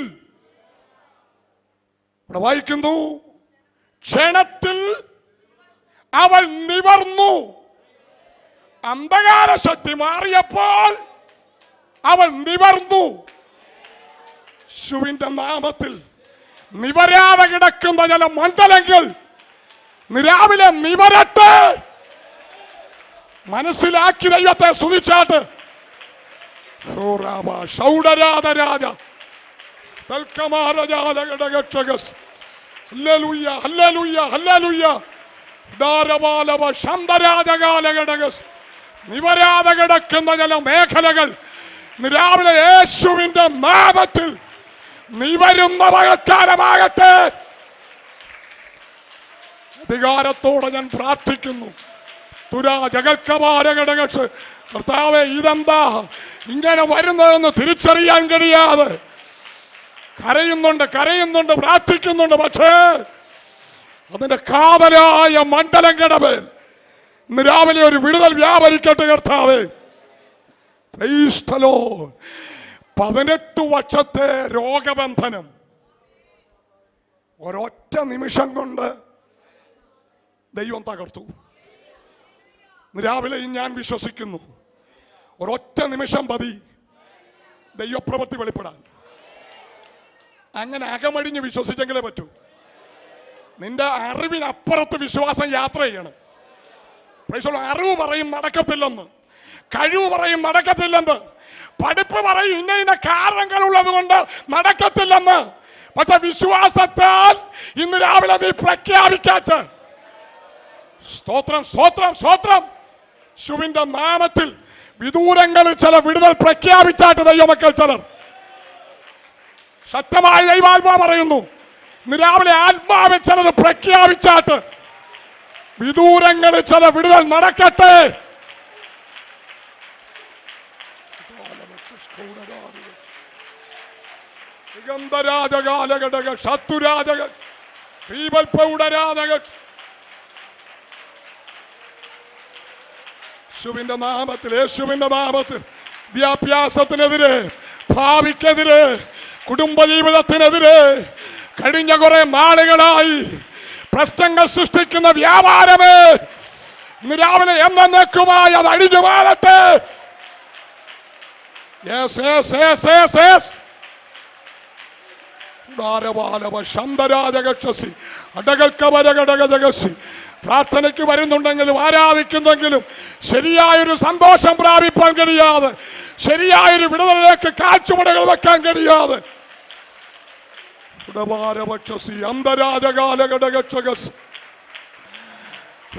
ഇവിടെ വായിക്കുന്നു, ക്ഷണത്തിൽ അവൾ നിവർന്നു. അന്ധകാര ശക്തി മാറിയപ്പോൾ അവൾ നിവർന്നു. യേശുവിന്റെ നാമത്തിൽ നിവരാതെ കിടക്കുന്ന ചില മണ്ഡലങ്ങൾ രാവിലെ നിവരട്ടെ. മനസ്സിലാക്കി ദൈവത്തെ സ്തുതിച്ചാട്ട്. നിവരാതെ കിടക്കുന്ന ചില മേഖലകൾ രാവിലെ യേശുവിന്റെ നാമത്തിൽ നിവരുന്ന മഴക്കാലമാകട്ടെ. അധികാരത്തോടെ ഞാൻ പ്രാർത്ഥിക്കുന്നു. കർത്താവേ, ഇതെന്താ ഇങ്ങനെ വരുന്നതെന്ന് തിരിച്ചറിയാൻ കഴിയാതെ കരയുന്നുണ്ട്, പ്രാർത്ഥിക്കുന്നുണ്ട്. പക്ഷേ അതിന്റെ കാതലായ മണ്ഡലം കിടമേൽ ഇന്ന് രാവിലെ ഒരു വിടുതൽ വ്യാപരിക്കട്ടെ കർത്താവേ. Price the Lord. 18 വർഷത്തെ രോഗബന്ധനം ഒരൊറ്റ നിമിഷം കൊണ്ട് ദൈവം തകർത്തു. രാവിലെയും ഞാൻ വിശ്വസിക്കുന്നു, ഒരൊറ്റ നിമിഷം മതി ദൈവപ്രവൃത്തി വെളിപ്പെടാൻ. അങ്ങനെ അകമഴിഞ്ഞ് വിശ്വസിച്ചെങ്കിലേ പറ്റൂ. നിന്റെ അറിവിനപ്പുറത്ത് വിശ്വാസം യാത്ര ചെയ്യണം. അറിവ് പറയും നടക്കത്തില്ലെന്ന്, കഴിവ് പറയും നടക്കത്തില്ലെന്ന്, പഠിപ്പ് പറയും ഇന്ന കാരണങ്ങൾ ഉള്ളത് കൊണ്ട് നടക്കത്തില്ലെന്ന്. പക്ഷെ വിശ്വാസത്താൽ ഇന്ന് രാവിലെ നീ പ്രഖ്യാപിക്കാച്ച. സ്തോത്രം, സ്തോത്രം, സ്തോത്രം. യേശുവിന്റെ നാമത്തിൽ വിദൂരങ്ങളിൽ ചില വിടുതൽ പ്രഖ്യാപിച്ചാട്ട് ദൈവമക്കൾ ചിലർ ശക്തമായ ദൈവാത്മാ പറയുന്നു. ഇന്ന് രാവിലെ ആത്മാവിൽ ചിലത് പ്രഖ്യാപിച്ചാട്ട് വിദൂരങ്ങളിൽ ചില വിടുതൽ നടക്കട്ടെ. യേശുവിന്റെ നാമത്തിൽ, യേശുവിന്റെ നാമത്തിൽ വിദ്യാഭ്യാസത്തിനെതിരെ, ഭാവിക്കെതിരെ, കുടുംബജീവിതത്തിനെതിരെ കഴിഞ്ഞ കുറെ നാളുകളായി പ്രശ്നങ്ങൾ സൃഷ്ടിക്കുന്ന വ്യാപാരമേ ഇന്ന് രാവിലെ എന്നേക്കുമായി അത് അഴിഞ്ഞു മാറട്ടെ. Yes yes yes yes yes. പ്രാർത്ഥനയ്ക്ക് വരുന്നുണ്ടെങ്കിലും ആരാധിക്കുന്നെങ്കിലും ശരിയായൊരു സന്തോഷം പ്രാപിപ്പാൻ കഴിയാതെ, ശരിയായൊരു വിടുതലിലേക്ക് കാഴ്ചപ്പാടുകൾ വെക്കാൻ കഴിയാതെ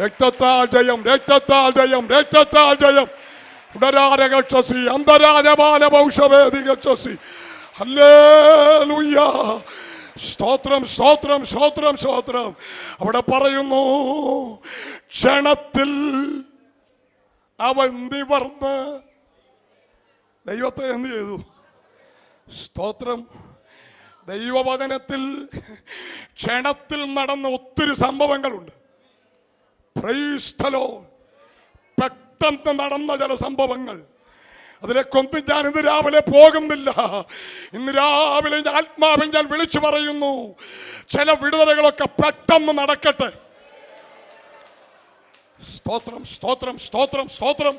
രക്തത്താൽ ജയം, രക്തത്താൽ ജയം, രക്തത്താൽ ജയം. ഉടരാരകക്ഷസി അന്തരാജബാലഭൗഷവേദികക്ഷസി. ഹല്ലേലൂയ. സ്തോത്രം, സ്തോത്രം, സ്തോത്രം, സ്തോത്രം. അവിടെ പറയുന്നു, ക്ഷണത്തിൽ അവൾ നിവർന്ന് ദൈവത്തെ എന്ത് ചെയ്തു? സ്തോത്രം. ദൈവവചനത്തിൽ ക്ഷണത്തിൽ നടന്ന ഒത്തിരി സംഭവങ്ങളുണ്ട്. Price the Lord. പെട്ടെന്ന് നടന്ന ചില സംഭവങ്ങൾ, അതിലേക്കൊന്നും ഞാൻ ഇന്ന് രാവിലെ പോകുന്നില്ല. ഇന്ന് രാവിലെ ആത്മാവിൽ ഞാൻ വിളിച്ചു പറയുന്നു, ചില വിടുതലുകളൊക്കെ പെട്ടെന്ന് നടക്കട്ടെ. സ്തോത്രം, സ്തോത്രം, സ്തോത്രം, സ്തോത്രം.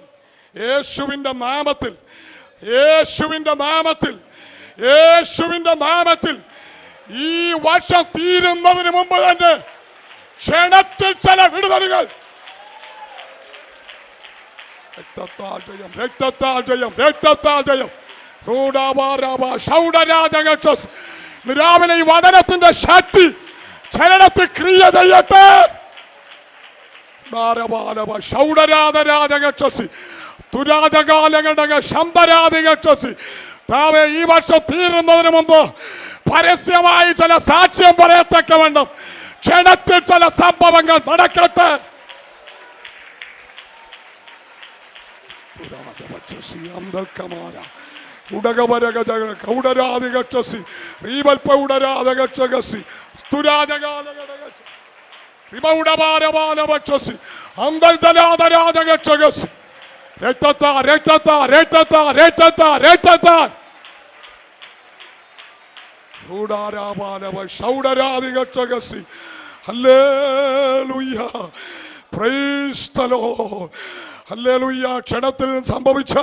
യേശുവിന്റെ നാമത്തിൽ, യേശുവിന്റെ നാമത്തിൽ, യേശുവിന്റെ നാമത്തിൽ ഈ വർഷം തീരുന്നതിന് മുമ്പ് തന്നെ ക്ഷണത്തിൽ ചില വിടുതലുകൾ. രക്തത്താൽ ജയം, രക്തത്താൽ ജയം, രക്തത്താൽ ജയം. രാവിലെ ഈ വചനത്തിന്റെ ശക്തി ചലനത്തിൽ ക്രിയ ചെയ്യട്ടെ. ഈ വർഷം തീരുന്നതിന് മുമ്പ് പരസ്യമായി ചില സാക്ഷ്യം പറയത്തക്കവണ്ണം ക്ഷണത്തിൽ ചില സംഭവങ്ങൾ നടക്കട്ടെ. Hallelujah. Praise the Lord. Hallelujah. ക്ഷണത്തിൽ സംഭവിച്ച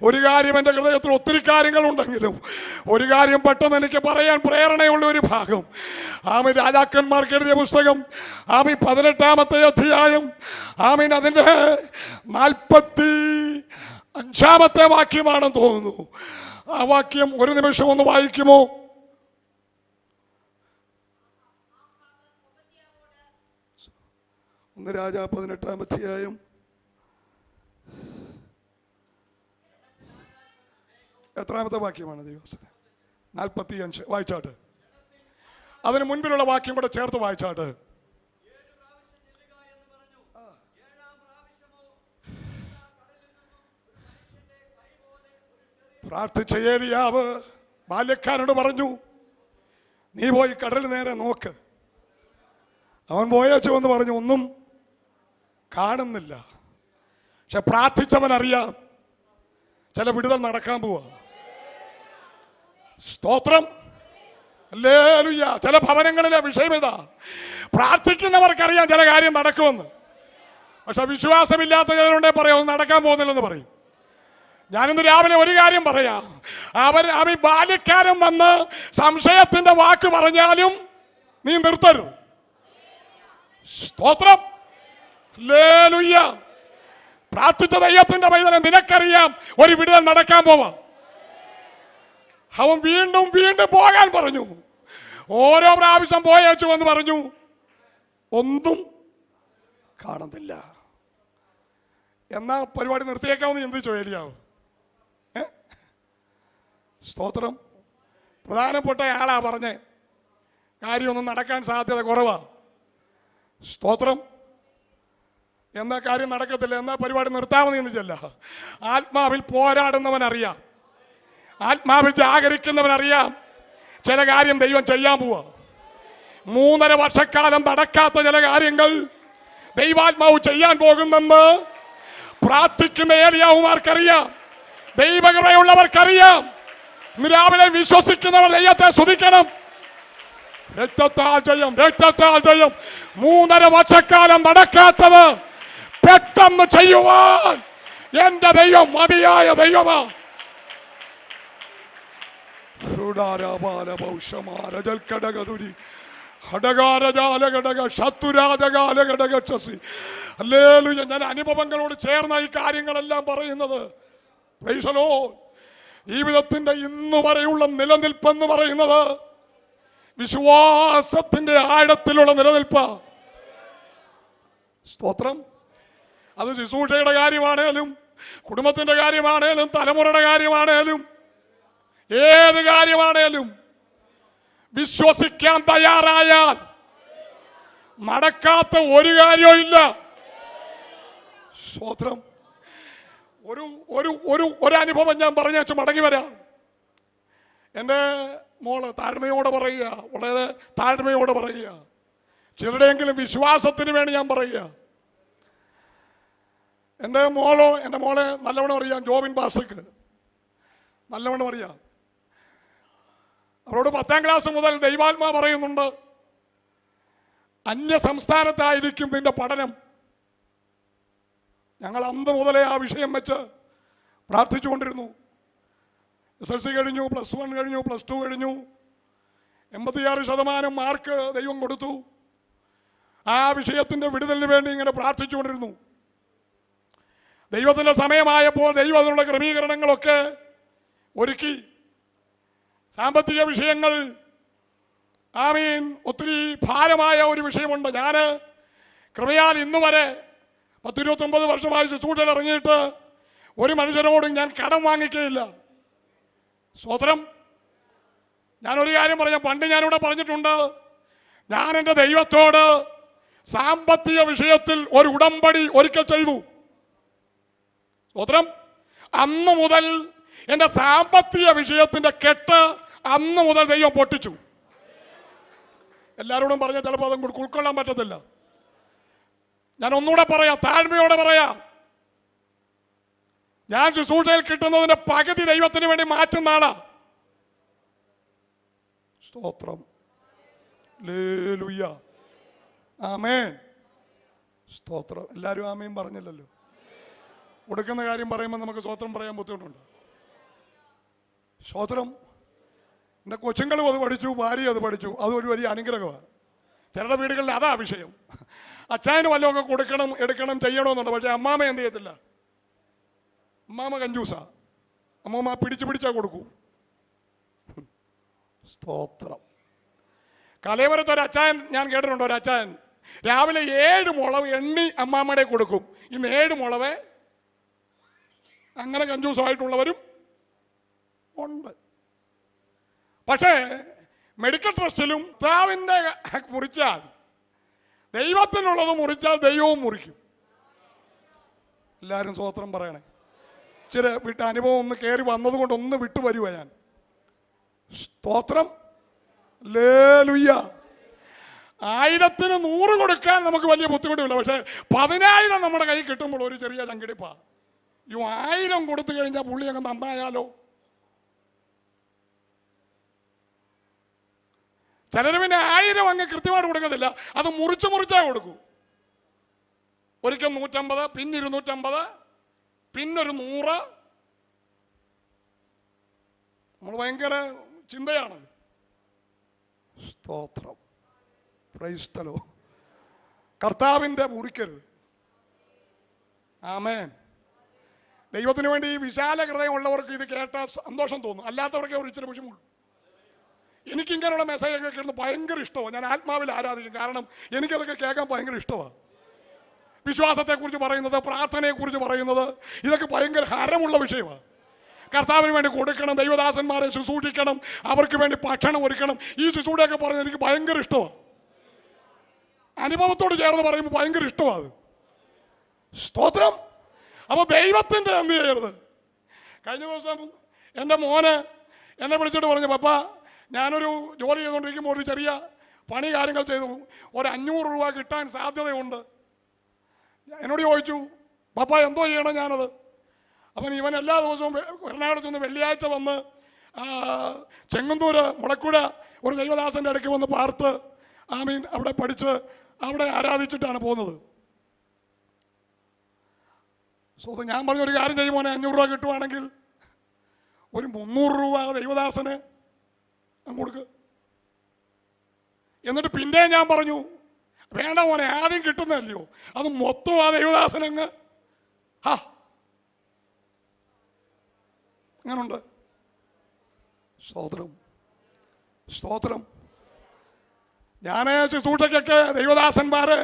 ഒരു കാര്യം, എൻ്റെ ഹൃദയത്തിൽ ഒത്തിരി കാര്യങ്ങളുണ്ടെങ്കിലും ഒരു കാര്യം പെട്ടെന്ന് എനിക്ക് പറയാൻ പ്രേരണയുള്ള ഒരു ഭാഗം. ആമീൻ. രാജാക്കന്മാർക്ക് എഴുതിയ പുസ്തകം, ആമീൻ, 18-ാമത്തെ അധ്യായം, ആമീൻ, അതിൻ്റെ 45-ാമത്തെ വാക്യമാണെന്ന് തോന്നുന്നു. ആ വാക്യം ഒരു നിമിഷം ഒന്ന് വായിക്കുമോ? ഒന്ന് രാജാ 18-ാം അധ്യായം എത്രാമത്തെ വാക്യമാണ് ദൈവസഭ? 45. വായിച്ചാട്ട്. അതിന് മുൻപിലുള്ള വാക്യം കൂടെ ചേർത്ത് വായിച്ചാട്ട്. പ്രാർത്ഥിച്ച ഏലിയാവ് ബാല്യക്കാരനോട് പറഞ്ഞു, നീ പോയി കടൽ നേരെ നോക്ക്. അവൻ പോയേച്ചു എന്ന് പറഞ്ഞു, ഒന്നും കാണുന്നില്ല. പക്ഷെ പ്രാർത്ഥിച്ചവൻ അറിയാം ചില വിടുതൽ നടക്കാൻ പോവാ. സ്തോത്രം. ഹല്ലേലൂയ. ചില ഭവനങ്ങളിലെ വിഷയം ഇതാ, പ്രാർത്ഥിക്കുന്നവർക്കറിയാം ചില കാര്യം നടക്കുമെന്ന്. പക്ഷെ വിശ്വാസമില്ലാത്ത ചിലരുണ്ടെ പറയാം ഒന്നും നടക്കാൻ പോകുന്നില്ലെന്ന് പറയും. ഞാനിന്ന് രാവിലെ ഒരു കാര്യം പറയാം, അവൻ ബാല്യക്കാരൻ വന്ന് സംശയത്തിന്റെ വാക്ക് പറഞ്ഞാലും നീ നിർത്തരുത്. സ്തോത്രം. ഹല്ലേലൂയ. പ്രാർത്ഥിച്ച ദൈവത്തിന്റെ പൈതലെ, നിനക്കറിയാം ഒരു വിടുതൽ നടക്കാൻ പോവാ. അവൻ വീണ്ടും വീണ്ടും പോകാൻ പറഞ്ഞു. ഓരോ പ്രാവശ്യം പോയേച്ചു എന്ന് പറഞ്ഞു, ഒന്നും കാണുന്നില്ല. എന്നാ പരിപാടി നിർത്തിയേക്കാമെന്ന് ചിന്തിച്ചോ ഏലിയാവ്? സ്തോത്രം. പ്രധാനപ്പെട്ട ആളാ പറഞ്ഞേ, കാര്യമൊന്നും നടക്കാൻ സാധ്യത കുറവാ. സ്തോത്രം. എന്നാ കാര്യം നടക്കത്തില്ല, എന്നാ പരിപാടി നിർത്താമെന്ന് ചിന്തിച്ചല്ല. ആത്മാവിൽ പോരാടുന്നവനറിയാം, ആത്മാവിൽ ജാഗരിക്കുന്നവനറിയാം ചില കാര്യം ദൈവം ചെയ്യാൻ പോവാ. 3.5 വർഷക്കാലം നടക്കാത്ത ചില കാര്യങ്ങൾ ദൈവാത്മാവ് ചെയ്യാൻ പോകുന്നെന്ന് പ്രാർത്ഥിക്കുന്ന ഏലിയാവുമാർക്കറിയാം, ദൈവകൃപയുള്ളവർക്കറിയാം. ഇന്ന് രാവിലെ വിശ്വസിക്കുന്നവർ ദൈവത്തെ സ്തുതിക്കണം. രക്തത്താൽ ജയം, രക്തത്താൽ ജയം. 3.5 വർഷക്കാലം നടക്കാത്തത് പെട്ടെന്ന് ചെയ്യുവാൻ എന്റെ ദൈവം മതിയായ ദൈവമാ. ഞാൻ അനുഭവങ്ങളോട് ചേർന്ന ഈ കാര്യങ്ങളെല്ലാം പറയുന്നത്. Price the Lord. ജീവിതത്തിന്റെ ഇന്ന് വരെയുള്ള നിലനിൽപ്പെന്ന് പറയുന്നത് വിശ്വാസത്തിന്റെ ആഴത്തിലുള്ള നിലനിൽപ്പ്. സ്തോത്രം. അത് ശുശ്രൂഷയുടെ കാര്യമാണേലും, കുടുംബത്തിന്റെ കാര്യമാണേലും, തലമുറയുടെ കാര്യമാണേലും, ഏത് കാര്യമാണേലും വിശ്വസിക്കാൻ തയ്യാറായാൽ നടക്കാത്ത ഒരു കാര്യവും ഇല്ല. സ്തോത്രം. ഒരു അനുഭവം ഞാൻ പറഞ്ഞു മടങ്ങി വരാം. എൻ്റെ മോള് താഴ്മയോടെ പറയുക, വളരെ താഴ്മയോടെ പറയുക, ചിലരുടെയെങ്കിലും വിശ്വാസത്തിന് വേണ്ടി ഞാൻ പറയുക. എൻ്റെ മോളെ നല്ലവണ്ണം അറിയാം. ജോബിൻ ബാസക്ക് നല്ലവണ്ണം അറിയാം. അവരോട് 10ാം ക്ലാസ് മുതൽ ദൈവാത്മാ പറയുന്നുണ്ട്, അന്യ സംസ്ഥാനത്തായിരിക്കും നിന്റെ പഠനം. ഞങ്ങൾ അന്ന് മുതലേ ആ വിഷയം വെച്ച് പ്രാർത്ഥിച്ചുകൊണ്ടിരുന്നു. SSLC കഴിഞ്ഞു, +1 കഴിഞ്ഞു, +2 കഴിഞ്ഞു. 86% മാർക്ക് ദൈവം കൊടുത്തു. ആ വിഷയത്തിൻ്റെ വിടുതലിന് വേണ്ടി ഇങ്ങനെ പ്രാർത്ഥിച്ചുകൊണ്ടിരുന്നു. ദൈവത്തിൻ്റെ സമയമായപ്പോൾ ദൈവം അതിനുള്ള ക്രമീകരണങ്ങളൊക്കെ ഒരുക്കി. സാമ്പത്തിക വിഷയങ്ങൾ ഒത്തിരി ഭാരമായ ഒരു വിഷയമുണ്ട്. ഞാൻ കൃപയാൽ ഇന്ന് വരെ 10-29 വർഷമായി ശുശ്രൂഷയിൽ ഇറങ്ങിയിട്ട് ഒരു മനുഷ്യനോടും ഞാൻ കടം വാങ്ങിക്കുകയില്ല. സ്തോത്രം. ഞാനൊരു കാര്യം പറയാം. പണ്ട് ഞാനിവിടെ പറഞ്ഞിട്ടുണ്ട്, ഞാൻ എൻ്റെ ദൈവത്തോട് സാമ്പത്തിക വിഷയത്തിൽ ഒരു ഉടമ്പടി ഒരിക്കൽ ചെയ്തു. സ്തോത്രം. അന്ന് മുതൽ എൻ്റെ സാമ്പത്തിക വിഷയത്തിൻ്റെ കെട്ട് അന്ന് മുതൽ ദൈവം പൊട്ടിച്ചു. എല്ലാവരോടും പറഞ്ഞാൽ ചിലപ്പോൾ അതും കൂടി ഉൾക്കൊള്ളാൻ പറ്റത്തില്ല. ഞാൻ ഒന്നുകൂടെ പറയാം, താഴ്മയോടെ പറയാം. ഞാൻ ശുശ്രൂഷയിൽ കിട്ടുന്നതിന്റെ പകുതി ദൈവത്തിന് വേണ്ടി മാറ്റുന്ന ആളാ. സ്തോത്രം. ഹല്ലേലൂയ. ആമേൻ. സ്തോത്രം. എല്ലാവരും ആമേൻ പറഞ്ഞില്ലല്ലോ. കൊടുക്കുന്ന കാര്യം പറയുമ്പോൾ നമുക്ക് സ്തോത്രം പറയാൻ ബുദ്ധിമുട്ടുണ്ട്. സ്തോത്രം. എൻ്റെ കൊച്ചുങ്ങളും അത് പഠിച്ചു, ഭാര്യ അത് പഠിച്ചു. അതൊരു വലിയ അനുഗ്രഹമാണ്. ചിലരുടെ വീടുകളിൽ അതാ വിഷയം. അച്ചായന് വല്ലതൊക്കെ കൊടുക്കണം, എടുക്കണം, ചെയ്യണമെന്നുണ്ട്. പക്ഷേ അമ്മാമ എന്ത് ചെയ്യത്തില്ല. അമ്മാമ കഞ്ചൂസാ. അമ്മമ്മ പിടിച്ചാ കൊടുക്കൂ. സ്തോത്രം. കലയവരത്ത് ഒരു അച്ചായൻ ഞാൻ കേട്ടിട്ടുണ്ട്. ഒരു അച്ചായൻ രാവിലെ 7 മുളവ് എണ്ണി അമ്മാമ്മയുടെ കൊടുക്കും. ഇന്ന് 7 മുളവ് അങ്ങനെ കഞ്ചൂസായിട്ടുള്ളവരും ഉണ്ട്. പക്ഷേ മെഡിക്കൽ ട്രസ്റ്റിലും താവിൻ്റെ മുറിച്ചാൽ, ദൈവത്തിനുള്ളത് മുറിച്ചാൽ ദൈവവും മുറിക്കും. എല്ലാവരും സ്തോത്രം പറയണേ. ഇച്ചിരി വിട്ട അനുഭവം ഒന്ന് കയറി വന്നതുകൊണ്ട് ഒന്ന് വിട്ടു വരുക ഞാൻ. സ്തോത്രം. ഹല്ലേലൂയ. 1000-ന് 100 കൊടുക്കാൻ നമുക്ക് വലിയ ബുദ്ധിമുട്ടില്ല. പക്ഷേ 10,000 നമ്മുടെ കൈ കിട്ടുമ്പോൾ ഒരു ചെറിയ ചങ്കിടിപ്പാ. 1000 കൊടുത്തു കഴിഞ്ഞാൽ പുള്ളി അങ്ങ് നന്നായാലോ. ചിലർ പിന്നെ 1000 അങ്ങ് കൃത്യമായിട്ട് കൊടുക്കത്തില്ല. അത് മുറിച്ചാ കൊടുക്കൂ. ഒരിക്കൽ 150, പിന്നെ 250, പിന്നൊരു 100. നമ്മൾ ഭയങ്കര ചിന്തയാണല്ലോ. സ്തോത്രം. Price the Lord. കർത്താവിൻ്റെ മുറിക്കരുത്. ആമേൻ. ദൈവത്തിന് വേണ്ടി ഈ വിശാല ഹൃദയമുള്ളവർക്ക് ഇത് കേട്ടാൽ സന്തോഷം തോന്നും. അല്ലാത്തവർക്ക് ഒരു ഇച്ചിരി വിഷമമുള്ളൂ. എനിക്കിങ്ങനെയുള്ള മെസ്സേജൊക്കെ കേൾക്കുന്നത് ഭയങ്കര ഇഷ്ടമാണ്. ഞാൻ ആത്മാവിൽ ആരാധിക്കും. കാരണം എനിക്കതൊക്കെ കേൾക്കാൻ ഭയങ്കര ഇഷ്ടമാണ്. വിശ്വാസത്തെക്കുറിച്ച് പറയുന്നത്, പ്രാർത്ഥനയെക്കുറിച്ച് പറയുന്നത്, ഇതൊക്കെ ഭയങ്കര ഹരമുള്ള വിഷയമാണ്. കർത്താവിന് വേണ്ടി കൊടുക്കണം, ദൈവദാസന്മാരെ ശുശ്രൂഷിക്കണം, അവർക്ക് വേണ്ടി ഭക്ഷണം ഒരുക്കണം. ഈ ശുശ്രൂഷയൊക്കെ പറയുന്നത് എനിക്ക് ഭയങ്കര ഇഷ്ടമാണ്. അനുഭവത്തോട് ചേർന്ന് പറയുമ്പോൾ ഭയങ്കര ഇഷ്ടമാണ്. സ്തോത്രം. അപ്പോൾ ദൈവത്തിൻ്റെ എന്ത് ചെയ്യരുത്. കഴിഞ്ഞ ദിവസം എൻ്റെ മോന് എന്നെ വിളിച്ചിട്ട് പറഞ്ഞു, പപ്പ ഞാനൊരു ജോലി ചെയ്തുകൊണ്ടിരിക്കുമ്പോൾ ഒരു ചെറിയ പണി കാര്യങ്ങൾ ചെയ്തു, ഒരു 500 രൂപ കിട്ടാൻ സാധ്യതയുണ്ട്. എന്നോട് ചോദിച്ചു, പപ്പ എന്തോ ചെയ്യണം ഞാനത്? അപ്പം ഇവൻ എല്ലാ ദിവസവും എറണാകുളത്ത് നിന്ന് വെള്ളിയാഴ്ച വന്ന് ചെങ്ങന്നൂര് മുളക്കുഴ ഒരു ദൈവദാസൻ്റെ ഇടയ്ക്ക് വന്ന് പാർത്ത് അവിടെ പഠിച്ച് അവിടെ ആരാധിച്ചിട്ടാണ് പോകുന്നത്. ഞാൻ പറഞ്ഞൊരു കാര്യം ചെയ്യുമോനെ, 500 രൂപ കിട്ടുവാണെങ്കിൽ ഒരു 300 രൂപ ദൈവദാസന് കൊടുക്ക്. എന്നിട്ട് പിന്നെ ഞാൻ പറഞ്ഞു, വേണ്ട മോനെ, ആദ്യം കിട്ടുന്നതല്ലയോ, അത് മൊത്തം ആ ദൈവദാസനങ്ങ് അങ്ങനുണ്ട്. സ്തോത്രം, സ്തോത്രം. ഞാൻ ശുശ്രൂഷയ്ക്കൊക്കെ ദൈവദാസന്മാരെ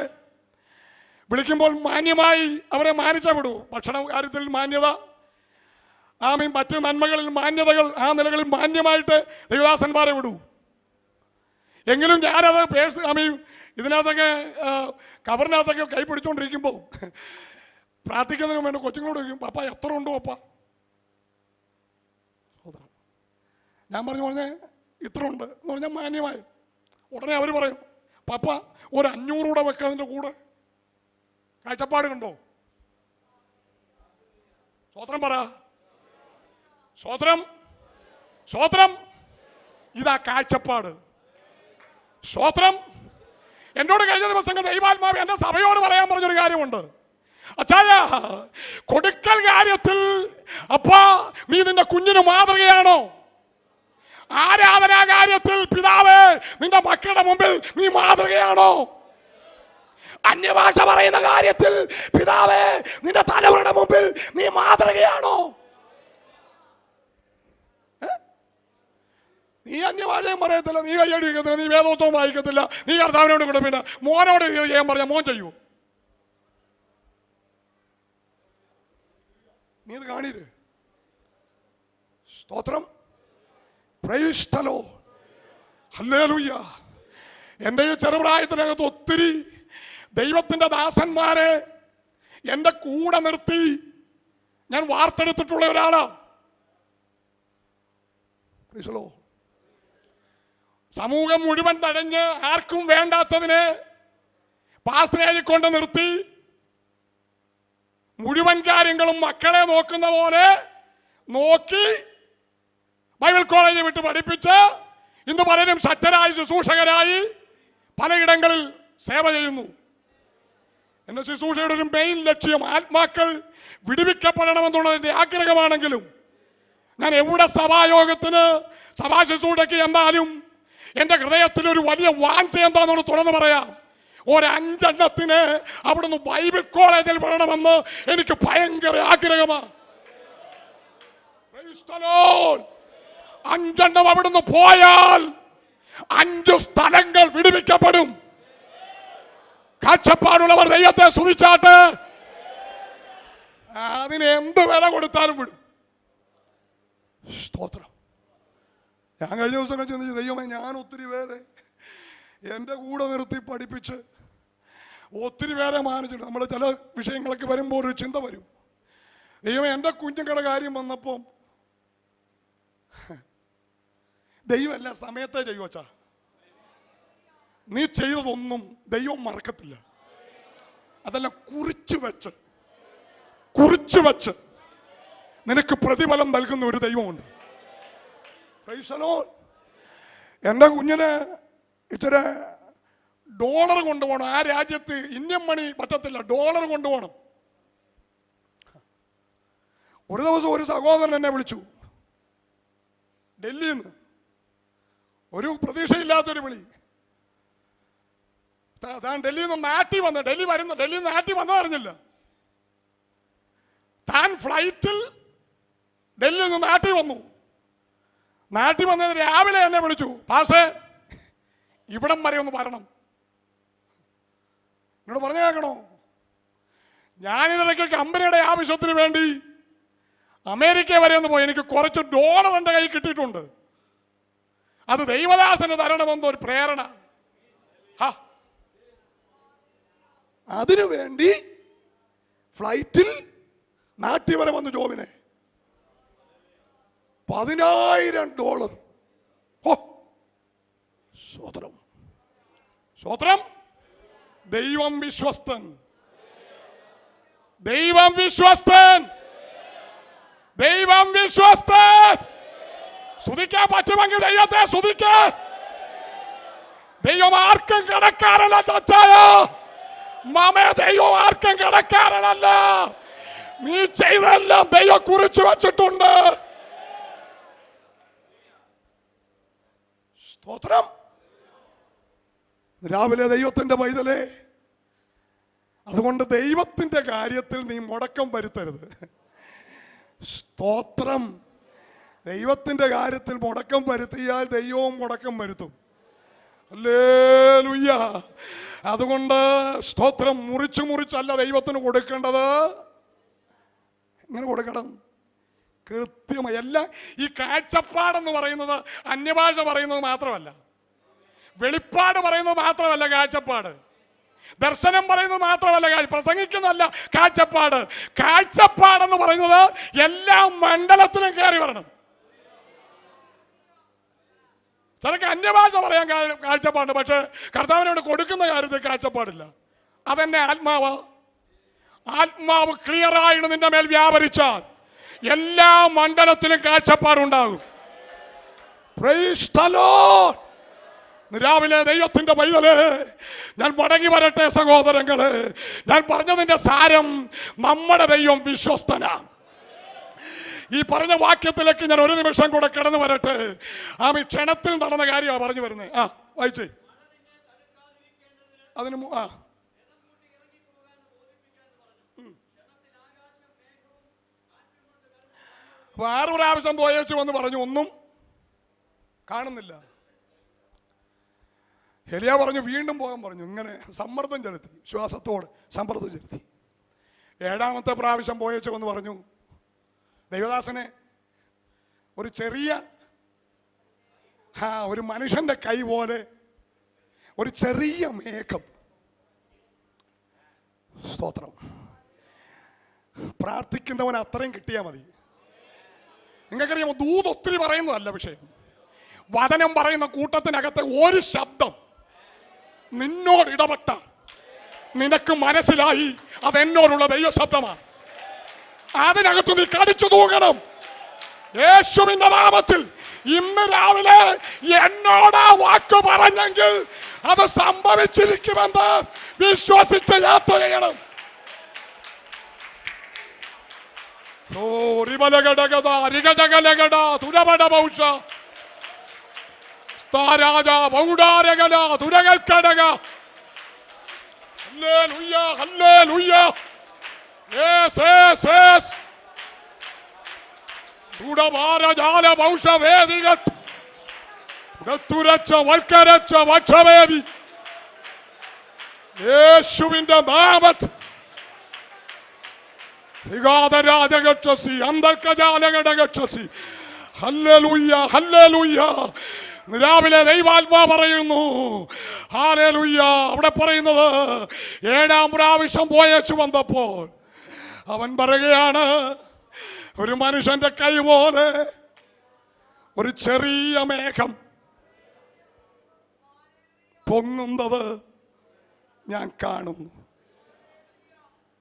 വിളിക്കുമ്പോൾ മാന്യമായി അവരെ മാനിച്ചേ വിടൂ. ഭക്ഷണ കാര്യത്തിൽ മാന്യത, മറ്റ് നന്മകളിൽ മാന്യതകൾ, ആ നിലകളിൽ മാന്യമായിട്ട് ദൈവദാസന്മാരെ വിടൂ. എങ്കിലും ഞാനത് ഇതിനകത്തൊക്കെ കവറിനകത്തൊക്കെ കൈ പിടിച്ചുകൊണ്ടിരിക്കുമ്പോൾ പ്രാർത്ഥിക്കുന്നതിന് വേണ്ടി കൊച്ചുങ്ങളോട് ചോദിക്കും, പപ്പ എത്ര ഉണ്ടോ പപ്പ? ഞാൻ പറഞ്ഞേ ഇത്ര ഉണ്ട് എന്ന് പറഞ്ഞാൽ മാന്യമായി. ഉടനെ അവർ പറയും, പപ്പ ഒരു 500 കൂടെ വെക്കാതിൻ്റെ കൂടെ. കാഴ്ചപ്പാട് കണ്ടോ? സ്വോത്രം പറ, സ്വോത്രം, സ്വോത്രം. ഇതാ കാഴ്ചപ്പാട്. സ്വോത്രം. എന്നോട് കഴിഞ്ഞ ദിവസങ്ങൾ ദൈവാത്മാവ് എൻ്റെ സഭയോട് പറയാൻ പറഞ്ഞൊരു കാര്യമുണ്ട്. അച്ചായ, കൊടുക്കൽ കാര്യത്തിൽ അപ്പാ നീ നിന്റെ കുഞ്ഞിന് മാതൃകയാണോ? ആരാധനാ കാര്യത്തിൽ പിതാവേ നിന്റെ മക്കളുടെ മുമ്പിൽ നീ മാതൃകയാണോ? അന്യഭാഷ പറയുന്ന കാര്യത്തിൽ പിതാവേ നിന്റെ തലമുറയുടെ മുമ്പിൽ നീ മാതൃകയാണോ? നീ അന്യഭാഷയും പറയത്തില്ല, നീ കയ്യടിക്കത്തില്ല, നീ വേദോത്വം വായിക്കത്തില്ല, നീ കർത്താവിനോട് കൂടെ പിന്നെ മോനോട് ചെയ്യാൻ പറഞ്ഞ മോൻ ചെയ്യൂ. നീ ഇത് കാണീര്. സ്തോത്രം. Price the Lord. ഹല്ലേലൂയ. എൻ്റെ ഈ ചെറുപ്രായത്തിനകത്ത് ഒത്തിരി ദൈവത്തിൻ്റെ ദാസന്മാരെ എൻ്റെ കൂടെ നിർത്തി ഞാൻ വാർത്തെടുത്തിട്ടുള്ള ഒരാളാണ്. Price the Lord. സമൂഹം മുഴുവൻ തടഞ്ഞ് ആർക്കും വേണ്ടാത്തതിനെ പാസ്റ്ററേജിൽ കൊണ്ട് നിർത്തി മുഴുവൻ കാര്യങ്ങളും മക്കളെ നോക്കുന്ന പോലെ നോക്കി ബൈബിൾ കോളേജ് വിട്ട് പഠിപ്പിച്ച് ഇന്ന് പലരും ശക്തരായി ശുശ്രൂഷകരായി പലയിടങ്ങളിൽ സേവ ചെയ്യുന്നു. എന്റെ ശുശ്രൂഷയുടെ ഒരു മെയിൻ ലക്ഷ്യം ആത്മാക്കൾ വിടുവിക്കപ്പെടണമെന്നുള്ളതിൻ്റെ ആഗ്രഹമാണെങ്കിലും ഞാൻ എവിടെ സഭായോഗത്തിന് സഭാ ശുശ്രൂഷയ്ക്ക് എന്നാലും എൻ്റെ ഹൃദയത്തിൽ ഒരു വലിയ വാഞ്ച എന്താണെന്ന് തുറന്നു പറയാം. 5 എണ്ണത്തിന് അവിടുന്ന് ബൈബിൾ കോളേജിൽ വരണമെന്ന് എനിക്ക് ഭയങ്കര ആഗ്രഹമാണ്. 5 എണ്ണം അവിടുന്ന് പോയാൽ 5 സ്ഥലങ്ങൾ വിടുവിക്കപ്പെടും. കാഴ്ചപ്പാടുള്ളവർ ദൈവത്തെ സ്തുതിച്ചാട്ട് അതിന് എന്ത് വില കൊടുത്താലും വിടും. സ്തോത്രം. ഞാൻ കഴിഞ്ഞ ദിവസം ചെന്ന് ദൈവമേ, ഞാൻ ഒത്തിരി പേരെ എൻ്റെ കൂടെ നിർത്തി പഠിപ്പിച്ച് ഒത്തിരി പേരെ മാനിച്ചിട്ട് നമ്മൾ ചില വിഷയങ്ങളൊക്കെ വരുമ്പോൾ ഒരു ചിന്ത വരും. ദൈവമേ, എൻ്റെ കുഞ്ഞുങ്ങളുടെ കാര്യം വന്നപ്പം ദൈവം എല്ലാ സമയത്തെ ചെയ്യുവച്ചാ നീ ചെയ്തതൊന്നും ദൈവം മറക്കത്തില്ല. അതെല്ലാം കുറിച്ചു വെച്ച് നിനക്ക് പ്രതിഫലം നൽകുന്ന ഒരു ദൈവമുണ്ട്. Price the Lord. എൻ്റെ കുഞ്ഞിന് ഇച്ചിരി ഡോളർ കൊണ്ടുപോകണം. ആ രാജ്യത്ത് ഇന്ത്യൻ മണി പറ്റത്തില്ല, ഡോളർ കൊണ്ടുപോകണം. ഒരു ദിവസം ഒരു സഹോദരൻ എന്നെ വിളിച്ചു, ഡൽഹിയിൽ നിന്ന്. ഒരു പ്രതീക്ഷയില്ലാത്തൊരു വിളി. താൻ ഡൽഹിയിൽ നിന്ന് നാട്ടിൽ വന്ന് ഡൽഹിയിൽ നിന്ന് നാട്ടിൽ വന്നതറിഞ്ഞില്ല. താൻ ഫ്ലൈറ്റിൽ ഡൽഹിയിൽ നിന്ന് നാട്ടിൽ വന്നു. നാട്ടിൽ വന്നത് രാവിലെ എന്നെ വിളിച്ചു, പാസേ ഇവിടം വരെ ഒന്ന് വരണം. എന്നോട് പറഞ്ഞു കേൾക്കണോ, ഞാനിതിടയ്ക്ക് കമ്പനിയുടെ ആവശ്യത്തിന് വേണ്ടി അമേരിക്ക വരെ ഒന്ന് പോയി. എനിക്ക് കുറച്ച് ഡോളർ എൻ്റെ കയ്യിൽ കിട്ടിയിട്ടുണ്ട്. അത് ദൈവദാസന് തരണമെന്നൊരു ഒരു പ്രേരണ. അതിനു വേണ്ടി ഫ്ലൈറ്റിൽ നാട്ടിൽ വരെ വന്നു ജോബിനെ. $10,000. ഓ, സ്വോത്രം, സ്വോത്രം. ദൈവം വിശ്വസ്തൻ. ദൈവം വിശ്വസ്തൻ, ദൈവം വിശ്വസ്തൻ. സ്തുതിക്കാൻ പറ്റുമെങ്കിൽ ദൈവത്തെ സ്തുതിക്കാൻ. ദൈവം ആർക്കും കടക്കാരനല്ല ചായ മാമേ, ദൈവം ആർക്കും കടക്കാരനല്ല. നീ ചെയ്തെല്ലാം ദൈവം കുറിച്ചു വച്ചിട്ടുണ്ട്. സ്തോത്രം. രാവിലെ ദൈവത്തിന്റെ പൈതലേ, അതുകൊണ്ട് ദൈവത്തിന്റെ കാര്യത്തിൽ നീ മുടക്കം വരുത്തരുത്. സ്തോത്രം. ദൈവത്തിന്റെ കാര്യത്തിൽ മുടക്കം വരുത്തിയാൽ ദൈവവും മുടക്കം വരുത്തും. ഹല്ലേലൂയ. അതുകൊണ്ട് സ്തോത്രം, മുറിച്ചല്ല ദൈവത്തിന് കൊടുക്കേണ്ടത്. എങ്ങനെ കൊടുക്കണം? കൃത്യമായി. എല്ലാം ഈ കാഴ്ചപ്പാടെന്ന് പറയുന്നത് അന്യഭാഷ പറയുന്നത് മാത്രമല്ല, വെളിപ്പാട് പറയുന്നത് മാത്രമല്ല കാഴ്ചപ്പാട്, ദർശനം പറയുന്നത് മാത്രമല്ല, പ്രസംഗിക്കുന്നതല്ല കാഴ്ചപ്പാട്. കാഴ്ചപ്പാടെന്ന് പറയുന്നത് എല്ലാ മണ്ഡലത്തിലും കയറി വരണം. ചിലക്ക് അന്യഭാഷ പറയാൻ കാഴ്ചപ്പാടുണ്ട്, പക്ഷെ കർത്താവിനോട് കൊടുക്കുന്ന കാര്യത്തിൽ കാഴ്ചപ്പാടില്ല. അതെന്നെ ആത്മാവ് ക്ലിയറായിട്ട് നിന്റെ മേൽ വ്യാപരിച്ചാൽ എല്ലാ മണ്ഡലത്തിലും കാഴ്ചപ്പാടുണ്ടാകും. Price the Lord. രാവിലെ ദൈവത്തിന്റെ പൈതലേ, ഞാൻ മടങ്ങി വരട്ടെ സഹോദരങ്ങളെ. ഞാൻ പറഞ്ഞതിന്റെ സാരം, നമ്മുടെ ദൈവം വിശ്വസ്തനാണ്. ഈ പറഞ്ഞ വാക്യത്തിലേക്ക് ഞാൻ ഒരു നിമിഷം കൂടെ കിടന്നു വരട്ടെ. ഈ ക്ഷണത്തിൽ നടന്ന കാര്യമാണ് പറഞ്ഞു വരുന്നത്. വായിച്ചേ. അതിന് 6 പ്രാവശ്യം പോയേച്ചു വന്ന് പറഞ്ഞു, ഒന്നും കാണുന്നില്ല. എലിയ പറഞ്ഞു വീണ്ടും പോകാൻ പറഞ്ഞു. ഇങ്ങനെ സമ്മർദ്ദം ചെലുത്തി, ശ്വാസത്തോട് സമ്മർദ്ദം ചെലുത്തി. 7ാമത്തെ പ്രാവശ്യം പോയേച്ചു വന്ന് പറഞ്ഞു, ദൈവദാസനെ, ഒരു ചെറിയ ഒരു മനുഷ്യന്റെ കൈ പോലെ ഒരു ചെറിയ മേഘം. സ്തോത്രം. പ്രാർത്ഥിക്കുന്നവൻ അത്രയും കിട്ടിയാൽ മതി. നിങ്ങൾക്കറിയാമോ, ദൂത് ഒത്തിരി പറയുന്നതല്ല വിഷയം. വചനം പറയുന്ന കൂട്ടത്തിനകത്ത് ഒരു ശബ്ദം നിന്നോട് ഇടപെട്ട നിനക്ക് മനസ്സിലായി അതെന്നോടുള്ള ദൈവശബ്ദമാണ്. അതിനകത്ത് നീ കടിച്ചു തൂങ്ങണം. യേശുവിന്റെ നാമത്തിൽ ഇന്ന് രാവിലെ എന്നോട് ആ വാക്ക് പറഞ്ഞെങ്കിൽ അത് സംഭവിച്ചിരിക്കുമെന്ന് വിശ്വസിച്ച് യാത്ര ചെയ്യണം. യേശുവിന്റെ നാമത്തിൽ രാവിലെ ദൈവാത്മാ പറയുന്നു ഹല്ലേലൂയ. അവിടെ പറയുന്നത് 7ാം പ്രാവശ്യം പോയേച്ചു വന്നപ്പോൾ അവൻ പറയുകയാണ്, ഒരു മനുഷ്യന്റെ കൈ പോലെ ഒരു ചെറിയ മേഘം പൊങ്ങുന്നത് ഞാൻ കാണുന്നു.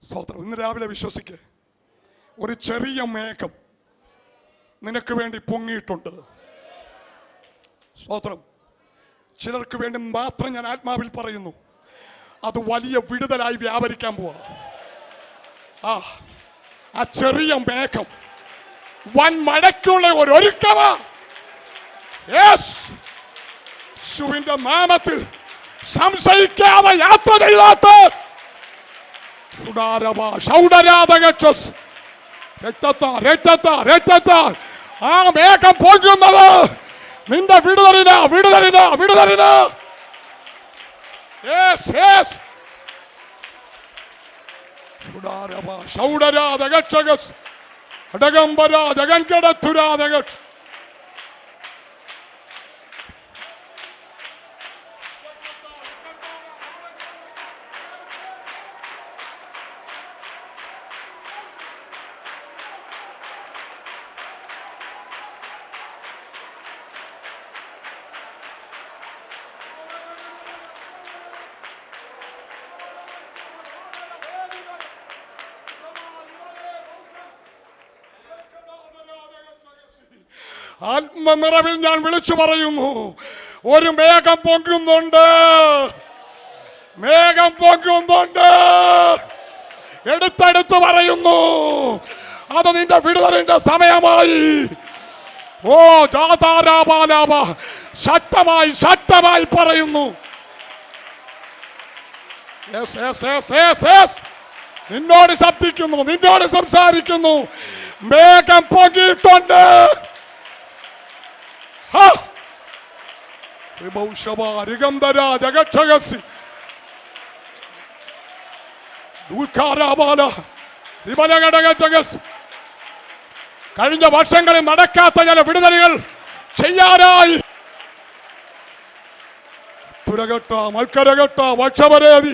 സ്തോത്രം. ഇന്ന് രാവിലെ വിശ്വസിക്ക്, ഒരു ചെറിയ മേഘം നിനക്ക് വേണ്ടി പൊങ്ങിയിട്ടുണ്ട്. സ്തോത്രം. ചിലർക്ക് വേണ്ടി മാത്രം ഞാൻ ആത്മാവിൽ പറയുന്നു, അത് വലിയ വിടുതലായി വ്യാപരിക്കാൻ പോവാ. ആ ചെറിയ മേഘം വൻ മഴയ്ക്കുള്ള ഒരു ഒരുക്കമാ. യേശുവിന്റെ നാമത്തിൽ സംശയിക്കാതെ യാത്ര ചെയ്താട്ട് ആ മേഘം പൊങ്ങുന്നത് നിന്റെ വിടുതലിന്. ആത്മനിറവിൽ ഞാൻ വിളിച്ചു പറയുന്നു, ഒരു മേഘം പൊങ്ങുന്നുണ്ട്, മേഘം പൊങ്ങുന്നുണ്ട്. എടുത്തെടുത്ത് പറയുന്നു, അത് നിന്റെ വിടുതലിന്റെ സമയമായി. ഓ ജാതാരാബാലാബ, ശക്തമായി ശക്തമായി പറയുന്നു. Yes, yes, yes, yes, yes. നിന്നോട് ശബ്ദിക്കുന്നു, നിന്നോട് സംസാരിക്കുന്നു. മേഘം പൊങ്ങിയിട്ടുണ്ട്. കഴിഞ്ഞ വർഷങ്ങളിൽ നടക്കാത്ത ചില വിടുതലുകൾ ചെയ്യാനായി തുരകട്ട മൽക്കരകട്ട വക്ഷപരേതി.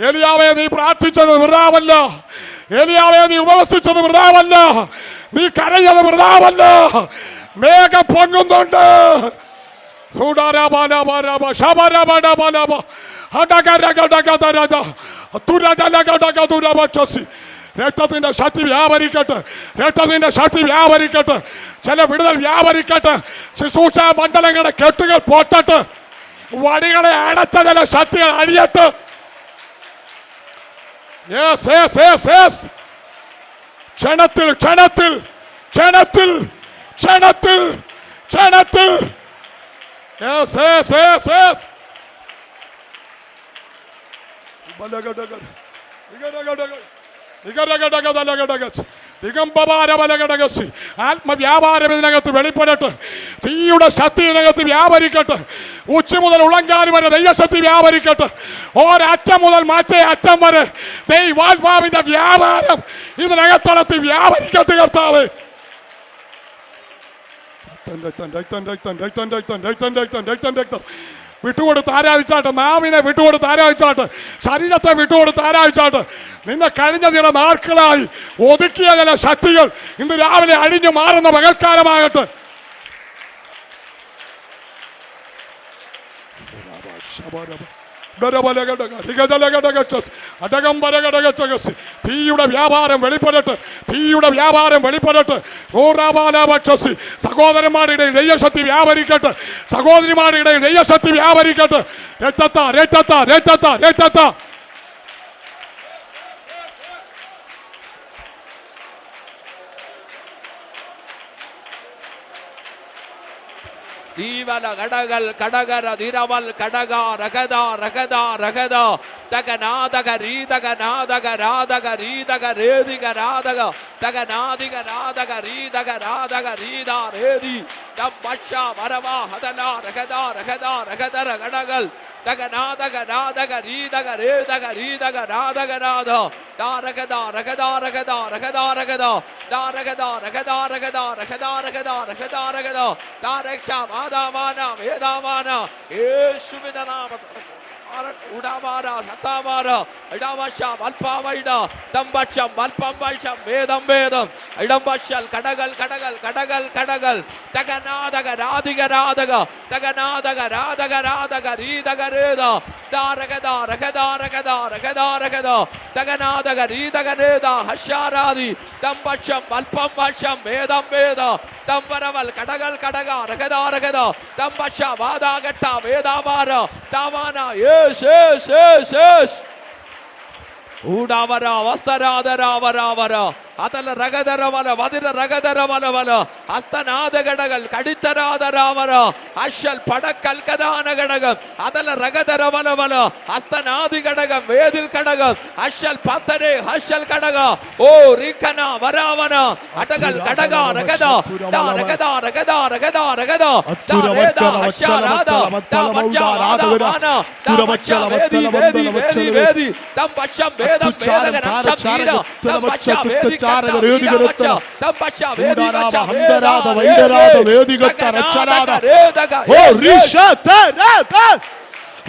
ഏലിയാവേ, നീ പ്രാർത്ഥിച്ചത് വൃഥാവല്ല. ഏലിയാവേ, നീ ഉപവസിച്ചത് വൃഥാവല്ല. നീ കരഞ്ഞത് വൃഥാവല്ല. മേഘം പൊങ്ങുന്നുണ്ട്. രക്തത്തിന്റെ ശക്തി വ്യാപരിക്കട്ടെ, രക്തത്തിന്റെ ശക്തി വ്യാപരിക്കട്ടെ. ചില വിടുതൽ വ്യാപരിക്കട്ടെ. ശുശ്രൂഷ മണ്ഡലങ്ങളുടെ കെട്ടുകൾ പൊട്ടട്ട്, വടികളെ അടച്ച ചില ശക്തികൾ അഴിയട്ട്. Yes, yes, yes, yes. ക്ഷണത്തിൽ ക്ഷണത്തിൽ ക്ഷണത്തിൽ ക്ഷണത്തിൽ ക്ഷണത്തിൽ. Yes, yes, yes, yes. ആത്മവ്യാപാരം ഇതിനകത്ത് വെളിപ്പെടട്ടെ. തീയുടെ ശക്തി ഇതിനകത്ത് വ്യാപരിക്കട്ടെ. ഉച്ച മുതൽ ഉളങ്കാൽ വരെ ദൈവശക്തി വ്യാപരിക്കട്ടെ. ഒരറ്റം മുതൽ മറ്റേ അറ്റം വരെ ദൈവാത്മാവിന്റെ വ്യാപാരം ഇതിനകത്തളത്തിൽ വ്യാപരിക്കട്ടെ. കർത്താവ് വിട്ടുകൊടുത്ത് ആരാധിച്ചാട്ട്, നാവിനെ വിട്ടുകൊടുത്ത് ആരാധിച്ചാട്ട്, ശരീരത്തെ വിട്ടുകൊടുത്ത് ആരാധിച്ചാട്ട്. നിന്നെ കഴിഞ്ഞ ചില നാൾക്കളായി ഒതുക്കിയ ചില ശക്തികൾ ഇന്ന് രാവിലെ അഴിഞ്ഞു മാറുന്ന പകൽക്കാലമാകട്ടെ. തീയുടെ വ്യാപാരം വെളിപ്പെടട്ടെ, തീയുടെ വ്യാപാരം വെളിപ്പെടട്ടെ. സഹോദരന്മാരുടെ ഇടയിൽ ദൈവശക്തി വ്യാപരിക്കട്ടെ, സഹോദരിമാരുടെ ഇടയിൽ ദൈവശക്തി വ്യാപരിക്കട്ടെ. രക്തത്ത രക്തത്ത രക്തത്ത രക്തത്ത. ദീവല കടകൾ കടകര ദിരവൽ കടക രഗദ രഗദ രഗദ തകനാദക രീതക നാദക രാധക രീതക രേദിക രാധക തകനാദിക രാധക രീതക രാധക രീത രേദി തംബഷ വരവ ഹദല രഗദ രഗദ രഗദര കടകൾ തകനാദക നാദക രീതക രേദക രീതക രാധക രാധ താരഗദ രഗദ രഗദ രഗദ രഗദ താരഗദ രഗദ രഗദ രഗദ രഗദ രഗദ രഗദ താരക്ഷ മാദാമാന വേദാമാന യേശുവിന്റെ നാമത്തിൽ ഉടാമാര സത്താമാര ഇടവശ വൽപാവൈഡ തംബക്ഷം വൽപംബക്ഷം വേദം വേദം ഇടംബശൽ കടകൾ കടകൾ കടകൾ കടകൾ തകനാദക രാധിക രാധക തകനാദക രാധക രാധക രീതക രേദ താരഗദ രഗദ രഗദ രഗദ രഗദ തകനാദക രീതക രേദ ഹർഷാരാധി തംബക്ഷം വൽപംബക്ഷം വേദം വേദ തംബരവൽ കടകൾ കടക രഗദ രഗദ തംബശ വാദാഘട്ട വേദാവാര താവാന യേശ് യേശ് യേശ് യേശ് ഊടാവര വസ്തരാധരാവരാവര അതല രഗതരവല വതിര രഗതരവലവല ഹസ്തനാദഘടകൾ കടിത്തരാധരാവര അശ്വൽ പടക്കൽ കഥാനഘടകം അതല രഗതരവലവല ഹസ്തനാദി ഘടകം വേദിൽ ഘടകം അശ്വൽ പത്തരെ ഹർഷൽ ഘടക ഓ റിഖന വരാവന അടകൾ ഘടക രഗത രഗത രഗത രഗത രഗത രേദ ഹർഷാരാധ തമജ്ജാവാദാന തമജ്ജ വേദി വേദി വേദി വേദി തംബശം വേദം വേദക രക്ഷം തീര തംബശ വേദി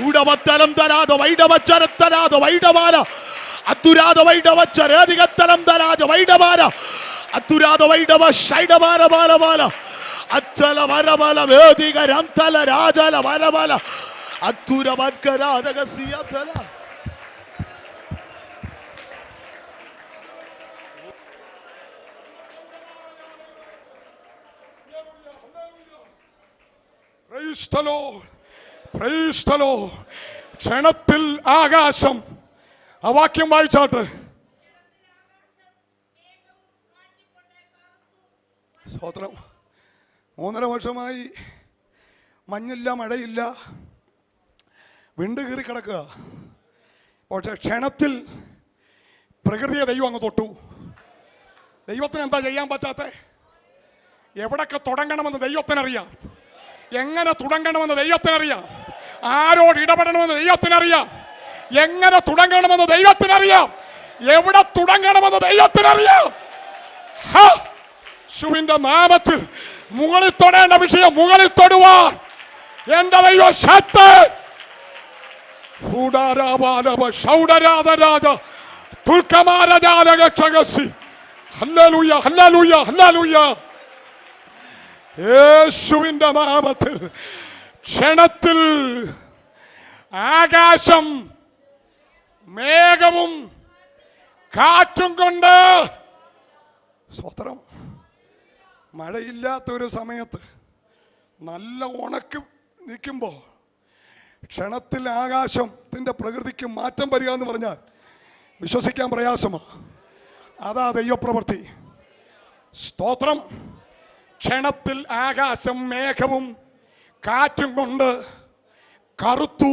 ഉടവത്തലം തരാതെ വൈഡവച്ചരത്തരാതെ വൈഡമാന അത്തുരാത വൈഡവച്ചരേതികത്തലം തരാജ വൈഡമാന അത്തുരാത വൈഡവ ഷൈഡമാന ബാലമാല അത്തല വരബല വേദിക രംതല രാജല വരബല അത്തുര വൻകരാധക സിയതല Praise the Lord. Praise the Lord. ക്ഷണത്തിൽ ആകാശം. ആ വാക്യം വായിച്ചാട്ട്. സ്തോത്രം. 3.5 വർഷമായി മഞ്ഞില്ല, മഴയില്ല, വിണ്ട് കീറി കിടക്കുക. പക്ഷെ ക്ഷണത്തിൽ പ്രകൃതിയെ ദൈവം അങ്ങ് തൊട്ടു. ദൈവത്തിന് എന്താ ചെയ്യാൻ പറ്റാത്ത? എവിടൊക്കെ തുടങ്ങണമെന്ന് ദൈവത്തിനറിയാം. എങ്ങനെ തുടങ്ങണമെന്ന് ദൈവത്തിനറിയാം. ആരോട് ഇടപെടണമെന്ന് ദൈവത്തിനറിയാം. എങ്ങനെ തുടങ്ങണമെന്ന് ദൈവത്തിനറിയാം. എവിടെ തുടങ്ങണമെന്ന് ദൈവത്തിനറിയാം. യേശുവിന്റെ നാമത്തിൽ മുകളിൽ തൊടേണ്ട വിഷയം മുകളിൽ തൊടുവാൻ എന്റെ ദൈവം ശക്തൻ. യേശുവിന്റെ നാമത്തിൽ ക്ഷണത്തിൽ ആകാശം മേഘവും കാറ്റും കൊണ്ട്, സ്വത്രം, മഴയില്ലാത്തൊരു സമയത്ത് നല്ല ഉണക്ക് നിൽക്കുമ്പോൾ ക്ഷണത്തിൽ ആകാശത്തിൻ്റെ പ്രകൃതിക്ക് മാറ്റം വരിക എന്ന് പറഞ്ഞാൽ വിശ്വസിക്കാൻ പ്രയാസമാണ്. അതാ ദൈവപ്രവൃത്തി. സ്തോത്രം. ക്ഷണത്തിൽ ആകാശം മേഘവും കാറ്റും കൊണ്ട് കറുത്തു.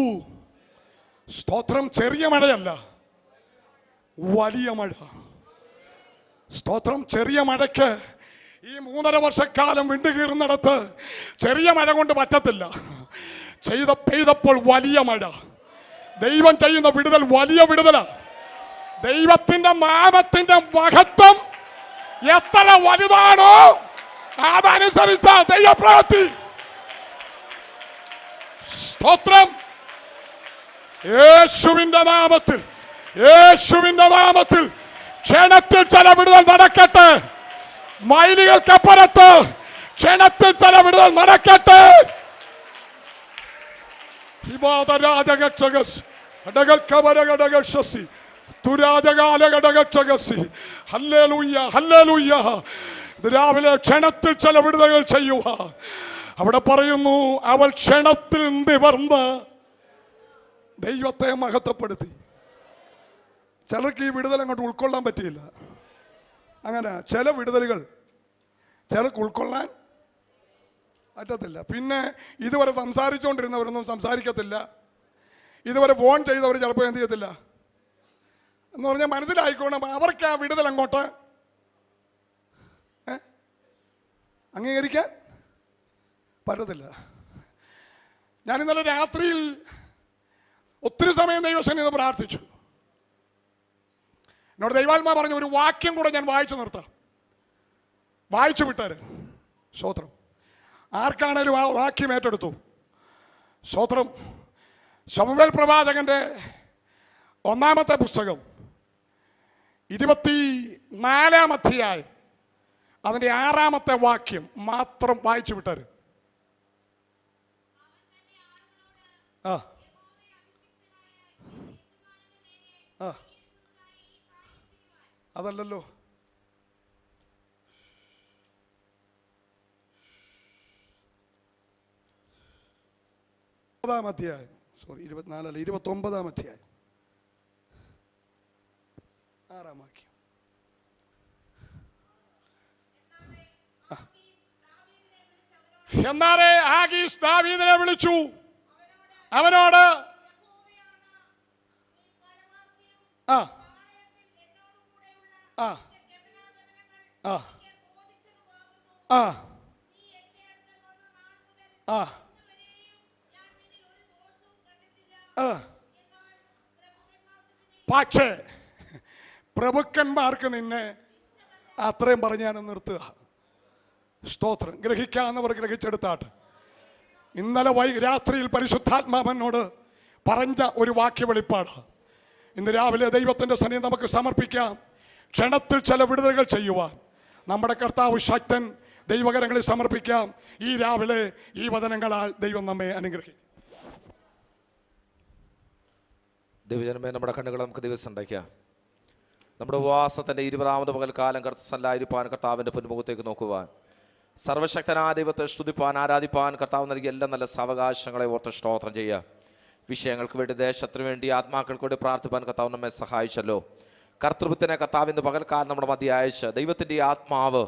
സ്തോത്രം. ചെറിയ മഴയല്ല, വലിയ മഴ. സ്തോത്രം. ചെറിയ മഴയ്ക്ക് ഈ 3.5 വർഷക്കാലം വിണ്ടുകീറുന്നിടത്ത് ചെറിയ മഴ കൊണ്ട് പറ്റത്തില്ല. പെയ്തപ്പോൾ വലിയ മഴ. ദൈവം ചെയ്യുന്ന വിടുതൽ വലിയ വിടുതല. ദൈവത്തിന്റെ നാമത്തിന്റെ മഹത്വം എത്ര വലുതാണോ അതനുസരിച്ച ദൈവപ്രവൃത്തി. സ്തോത്രം. യേശുവിന്റെ നാമത്തിൽ, യേശുവിന്റെ നാമത്തിൽ ക്ഷണത്തിൽ ചില വിടുതൽ നടക്കട്ടെ. മൈലുകൾക്കപ്പുറത്ത് ക്ഷണത്തിൽ ചില വിടുതൽ നടക്കട്ടെ. രാവിലെ ക്ഷണത്തിൽ ചില വിടുതലുകൾ ചെയ്യുക. അവിടെ പറയുന്നു, അവൾ ക്ഷണത്തിൽ നിവർന്ന് ദൈവത്തെ മഹത്വപ്പെടുത്തി. ചിലർക്ക് ഈ വിടുതൽ അങ്ങോട്ട് ഉൾക്കൊള്ളാൻ പറ്റിയില്ല. അങ്ങനെ ചില വിടുതലുകൾ ചിലർക്ക് ഉൾക്കൊള്ളാൻ പറ്റത്തില്ല. പിന്നെ ഇതുവരെ സംസാരിച്ചുകൊണ്ടിരുന്നവരൊന്നും സംസാരിക്കത്തില്ല. ഇതുവരെ ഫോൺ ചെയ്തവർ ചിലപ്പോൾ എന്ത് ചെയ്യത്തില്ല എന്ന് പറഞ്ഞാൽ മനസ്സിലായിക്കോണം. അവർക്ക് ആ വിടുതൽ അങ്ങോട്ട് അംഗീകരിക്കാൻ പറ്റത്തില്ല. ഞാൻ ഇന്നലെ രാത്രിയിൽ ഒത്തിരി സമയം ദൈവസന്നിധിയിൽ പ്രാർത്ഥിച്ചു. എന്നോട് ദൈവാത്മാ പറഞ്ഞ ഒരു വാക്യം കൂടെ ഞാൻ വായിച്ചു നിർത്താം. വായിച്ചു വിട്ടാര്. സ്തോത്രം. ആർക്കാണേലും ആ വാക്യം ഏറ്റെടുത്തു. സ്തോത്രം. ശമൂവേൽ പ്രവാചകന്റെ 1-ാമത്തെ പുസ്തകം 24-ാം അധ്യായം അതിൻ്റെ 6-ാമത്തെ വാക്യം മാത്രം വായിച്ചു വിട്ടാര്. ആ ആ അതല്ലല്ലോ. അധ്യായം 24 അല്ല 29-ാം അധ്യായം 6-ാം വാക്യം. എന്നാലേ ആഗീസ് ദാവീദിനെ വിളിച്ചു, അവനോട് ആ ആ ആ ആ ആ പക്ഷേ പ്രഭുക്കന്മാർക്ക് നിന്നെ അത്രയും പറഞ്ഞ് ഞാൻ നിർത്തുക. സ്തോത്രം. ഗ്രഹിക്കാവുന്നവർ ഗ്രഹിച്ചെടുത്താട്ട്. ഇന്നലെ രാത്രിയിൽ പരിശുദ്ധാത്മാവനോട് പറഞ്ഞ ഒരു വാക്യ വെളിപ്പാട് ഇന്ന് രാവിലെ ദൈവത്തിൻ്റെ സന്നിധി നമുക്ക് സമർപ്പിക്കാം. ക്ഷണത്തിൽ ചില വിടുതലുകൾ ചെയ്യുവാൻ നമ്മുടെ കർത്താവ് ശക്തൻ. ദൈവകരങ്ങളിൽ സമർപ്പിക്കാം. ഈ രാവിലെ ഈ വചനങ്ങളാൽ ദൈവം നമ്മെ അനുഗ്രഹിക്കും. ദൈവജനമേ, നമ്മുടെ കണ്ണുകൾ നമുക്ക് ദിവസം ഉണ്ടാക്കിയാം. നമ്മുടെ ഉപവാസത്തിൻ്റെ 20-ാമത് പകൽക്കാലം കർത്താവിൻ്റെ പൊന്മുഖത്തേക്ക് നോക്കുവാൻ സർവശക്തനായ ദൈവത്തെ സ്തുതിപ്പാൻ ആരാധിപ്പാൻ കർത്താവ് നൽകിയ എല്ലാ നല്ല സാവകാശങ്ങളെ ഓർത്ത് സ്തോത്രം ചെയ്യുക. വിഷയങ്ങൾക്ക് വേണ്ടി, ദേശത്തിന് വേണ്ടി, ആത്മാക്കൾക്ക് വേണ്ടി പ്രാർത്ഥിപ്പാൻ കർത്താവ് നമ്മെ സഹായിച്ചല്ലോ. കർത്തൃത്വത്തിനെ കർത്താവ് ഇന്ന് പകൽക്കാലം നമ്മുടെ മധ്യ അയച്ച് ദൈവത്തിൻ്റെ ആത്മാവ്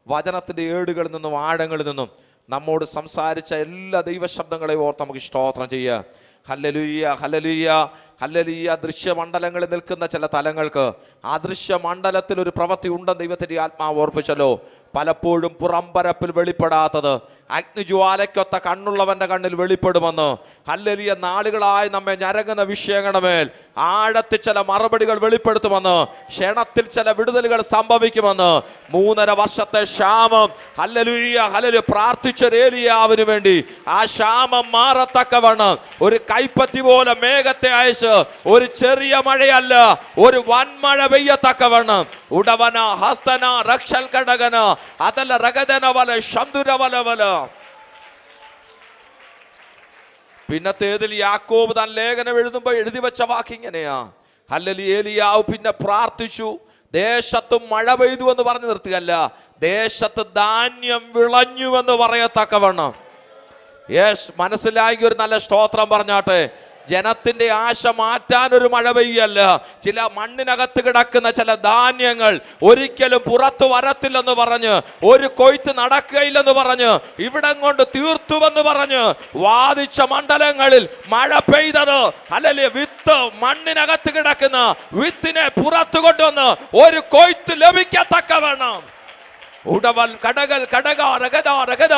വചനത്തിൻ്റെ ഏടുകളിൽ നിന്നും ആഴങ്ങളിൽ നിന്നും നമ്മോട് സംസാരിച്ച എല്ലാ ദൈവശബ്ദങ്ങളെയും ഓർത്ത് നമുക്ക് സ്തോത്രം ചെയ്യുക. ഹല്ലേലൂയ, ഹല്ലേലൂയ, ഹല്ലേലൂയ. ദൃശ്യമണ്ഡലങ്ങളിൽ നിൽക്കുന്ന ചില തലങ്ങൾക്ക് അദൃശ്യമണ്ഡലത്തിൽ ഒരു പ്രവൃത്തി ഉണ്ടെന്ന് ദൈവത്തിൻ്റെ ആത്മാവ് ഓർപ്പിച്ചല്ലോ. പലപ്പോഴും പുറംപരപ്പിൽ വെളിപ്പെടാത്തത് അഗ്നിജ്വാലയ്ക്കൊത്ത കണ്ണുള്ളവന്റെ കണ്ണിൽ വെളിപ്പെടുമെന്ന്. ഹല്ലേലൂയ. നാളുകളായി നമ്മെ ഞരങ്ങുന്ന വിഷയങ്ങളുടെ മേൽ ആഴത്തിൽ ചില മറുപടികൾ വെളിപ്പെടുത്തുമെന്ന്, ക്ഷണത്തിൽ ചില വിടുതലുകൾ സംഭവിക്കുമെന്ന്. 3.5 വർഷത്തെ ക്ഷാമം, ഹല്ലേലൂയ, ഹല്ലേലൂയ, പ്രാർത്ഥിച്ചൊരു ഏലിയാവിന് വേണ്ടി ആ ക്ഷാമം മാറത്തക്കവണ്ണം ഒരു കൈപ്പത്തി പോലെ മേഘത്തെ അയച്ച് ഒരു ചെറിയ മഴയല്ല, ഒരു വൻമഴ പെയ്യത്തക്കവണ്ണം ഉടവന ഹസ്തന രക്ഷൽ ഘടകന അതല്ല രഗതന വല ശംദുര വല വല. പിന്നത്തേതിൽ യാക്കോബ് താൻ ലേഖനം എഴുതുമ്പോൾ എഴുതി വെച്ച വാക്ക് ഇങ്ങനെയാ. ഹല്ലേലൂയ. ഏലിയാവ് പിന്നെ പ്രാർത്ഥിച്ചു, ദേശത്തും മഴ പെയ്തു എന്ന് പറഞ്ഞു നിർത്തുകയല്ല, ദേശത്ത് ധാന്യം വിളഞ്ഞുവെന്ന് പറയത്തക്കവണ്ണം. യേശ്, മനസ്സിലാക്കി ഒരു നല്ല സ്തോത്രം പറഞ്ഞാട്ടെ. ജനത്തിന്റെ ആശ മാറ്റാൻ ഒരു മഴ പെയ്യല്ല, ചില മണ്ണിനകത്ത് കിടക്കുന്ന ചില ധാന്യങ്ങൾ ഒരിക്കലും പുറത്തു വരത്തില്ലെന്ന് പറഞ്ഞ്, ഒരു കൊയ്ത്ത് നടക്കുകയില്ലെന്ന് പറഞ്ഞ്, ഇവിടം കൊണ്ട് തീർത്തുവെന്ന് പറഞ്ഞ് വാദിച്ച മണ്ഡലങ്ങളിൽ മഴ പെയ്തത്, അല്ലെങ്കിൽ വിത്ത് മണ്ണിനകത്ത് കിടക്കുന്ന വിത്തിനെ പുറത്തു കൊണ്ടുവന്ന് ഒരു കൊയ്ത്ത് ലഭിക്കത്തക്കവണ്ണം ഉടവൽ കടകൽ കടക രഗദ രഗദ